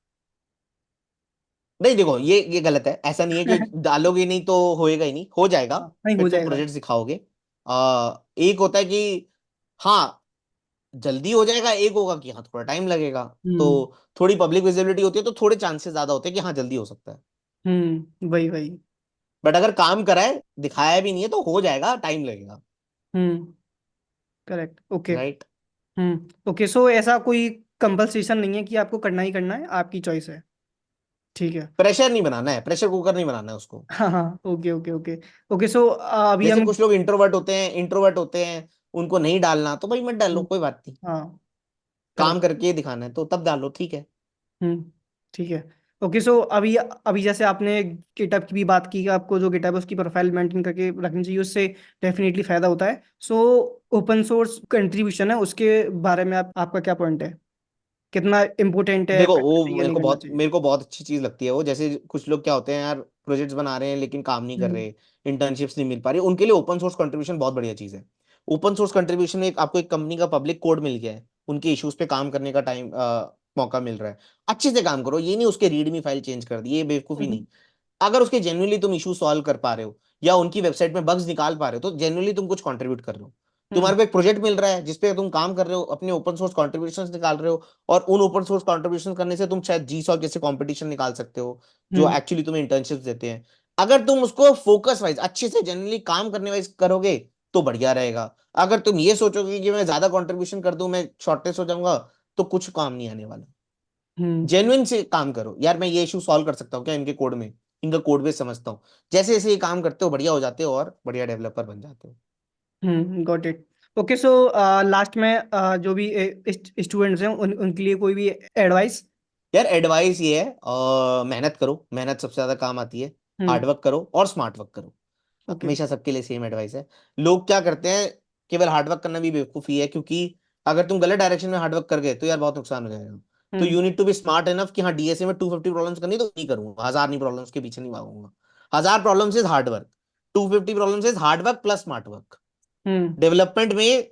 नहीं देखो, ये गलत है, ऐसा नहीं है कि डालोगे नहीं तो होएगा ही नहीं, हो जाएगा। हाँ, नहीं फिर हो तुम जाएगा। प्रोजेक्ट दिखाओगे। एक होता है कि हाँ जल्दी हो जाएगा, एक होगा कि हाँ थोड़ा टाइम लगेगा। तो हम्म। थोड़ी पब्लिक विजिबिलिटी होती है तो थोड़े चांसेस ज्यादा होते हैं कि हाँ जल्दी हो सकता है। वही वही। बट अगर काम करा है, दिखाया भी नहीं है, तो हो जाएगा, टाइम लगेगा। Hmm. Correct, okay. Right. Okay, so ऐसा कोई कंपल्सेशन नहीं है कि आपको करना ही करना है, आपकी चॉइस है। ठीक है। प्रेशर नहीं बनाना है, प्रेशर कुकर नहीं बनाना है उसको। हाँ हाँ, ओके ओके ओके। ओके, सो अभी जैसे हम। कुछ लोग इंट्रोवर्ट होते हैं, उनको नहीं डालना तो भाई मत डालो, हम्म, कोई बात नहीं। हाँ। काम करेक्ट। करके दिखाना है तो तब डालो, ठीक है। हम्म। ठीक है। ओके, सो अभी अभी जैसे आपने गिटहब की भी बात की कि आपको जो गिटहब है उसकी प्रोफाइल मेंटेन करके रखनी चाहिए, उससे डेफिनेटली फायदा होता है। सो ओपन सोर्स कंट्रीब्यूशन है, उसके बारे में आपका क्या पॉइंट है? कितना इम्पोर्टेंट है, देखो करना वो चाहिए नहीं करना चाहिए? मेरे को बहुत अच्छी चीज लगती है वो। जैसे कुछ लोग क्या होते हैं यार, प्रोजेक्ट्स बना रहे हैं लेकिन काम नहीं कर हम्म। रहे, इंटर्नशिप्स नहीं मिल पा रही, उनके लिए ओपन सोर्स कंट्रीब्यूशन बहुत बढ़िया चीज है। ओपन सोर्स कंट्रीब्यूशन में आपको एक कंपनी का पब्लिक कोड मिल गया है, उनके इश्यूज पे काम करने का टाइम मौका मिल रहा है। अच्छे से काम करो, ये नहीं उसके रीडमी फाइल चेंज कर दी, ये बेवकूफी हम्म। नहीं। अगर उसके जेन्युइनली तुम इशू सॉल्व कर पा रहे हो या उनकी वेबसाइट में बग्स निकाल पा रहे हो तो जेन्युइनली तुम कुछ कंट्रीब्यूट कर रहे हो। हम्म। तुम्हारे को एक प्रोजेक्ट मिल रहा है जिसपे तुम काम कर रहे हो, अपने ओपन सोर्स कॉन्ट्रीब्यूशन निकाल रहे हो, और उन ओपन सोर्स कॉन्ट्रीब्यूशन करने से तुम शायद जी सॉल्व जैसे कॉम्पिटिशन निकाल सकते हो, जो हम्म। एक्चुअली तुम्हें इंटर्नशिप देते हैं। अगर तुम उसको फोकस वाइज अच्छे से जेन्युइनली काम करने वाइज करोगे तो बढ़िया रहेगा। अगर तुम ये सोचोगे कि मैं ज्यादा कंट्रीब्यूशन कर दूं मैं शॉर्टेज हो जाऊंगा, तो कुछ काम नहीं आने वाला। हम्म। जेन्युइन से काम करो यार, मैं ये इशू सॉल्व कर सकता हूँ क्या इनके कोड में, इनका कोड बेस समझता हूँ। जैसे जैसे ये काम करते हो बढ़िया हो जाते हो और बढ़िया डेवलपर बन जाते हो। Got it. Okay, so last में जो भी स्टूडेंट्स हैं उनके लिए कोई भी एडवाइस? यार एडवाइस ये है, मेहनत करो, मेहनत सबसे ज्यादा काम आती है। हम्म। हार्डवर्क करो और स्मार्ट वर्क करो, ओके। हमेशा सबके लिए सेम एडवाइस है। लोग क्या करते हैं, केवल हार्डवर्क करना भी बेवकूफी है, क्योंकि अगर तुम गलत डायरेक्शन में हार्डवर्क कर गए तो यार बहुत नुकसान हो जाएगा। तो hmm. You need to be smart enough कि हाँ डीएसए में 250 प्रॉब्लम्स करनी तो नहीं करूंगा, 1000 नहीं प्रॉब्लम्स के पीछे नहीं भागूंगा। 1000 problems is hard work, 250 problems is hard work plus smart work. Hmm. Development में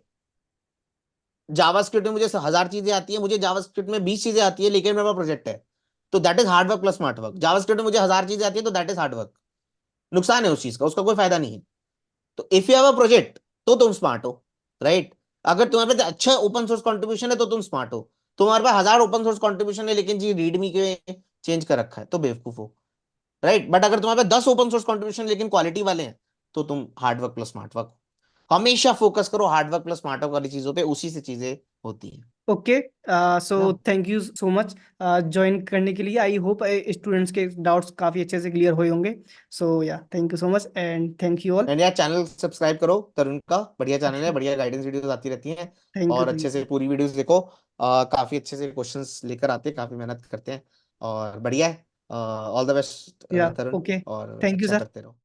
जावास्क्रिप्ट में मुझे 1000 चीजें आती है, मुझे जावास्क्रिप्ट में 20 चीजें आती है, लेकिन मेरा प्रोजेक्ट है, तो that is hard work plus smart work. JavaScript में मुझे 1000 चीजें आती है तो दैट इज हार्ड वर्क। नुकसान है उस चीज का, उसका कोई फायदा नहीं है। तो if you have a project तो तुम स्मार्ट हो, राइट। अगर तुम्हारे पास अच्छा ओपन सोर्स कंट्रीब्यूशन है तो तुम स्मार्ट हो। तुम्हारे पास 1000 ओपन सोर्स कंट्रीब्यूशन है लेकिन जी रीडमी के चेंज कर रखा है तो बेवकूफ हो, राइट। बट अगर तुम्हारे पास 10 ओपन सोर्स कंट्रीब्यूशन लेकिन क्वालिटी वाले हैं तो तुम hard work plus smart work. हमेशा फोकस करो hard work plus smart work वाली चीजों पे, उसी से चीजें होती हैं। ओके, सो ना। Thank you so much join करने के लिए। आई होप स्टूडेंट्स के डाउट्स काफ़ी अच्छे से क्लियर हुए होंगे। सो या, thank you so much and thank you all. And यार चैनल सब्सक्राइब करो, तरुण का बढ़िया चैनल है, बढ़िया गाइडेंस वीडियोस आती रहती हैं। थैंक यू और थैंक अच्छे यू। से पूरी वीडियोस देखो, काफी अच्छे से क्वेश्चंस लेकर आते हैं, काफी मेहनत करते हैं और बढ़िया है। ऑल द बेस्ट या, तरुण, ओके। और थैंक यू अच्छा सर। करते रहो।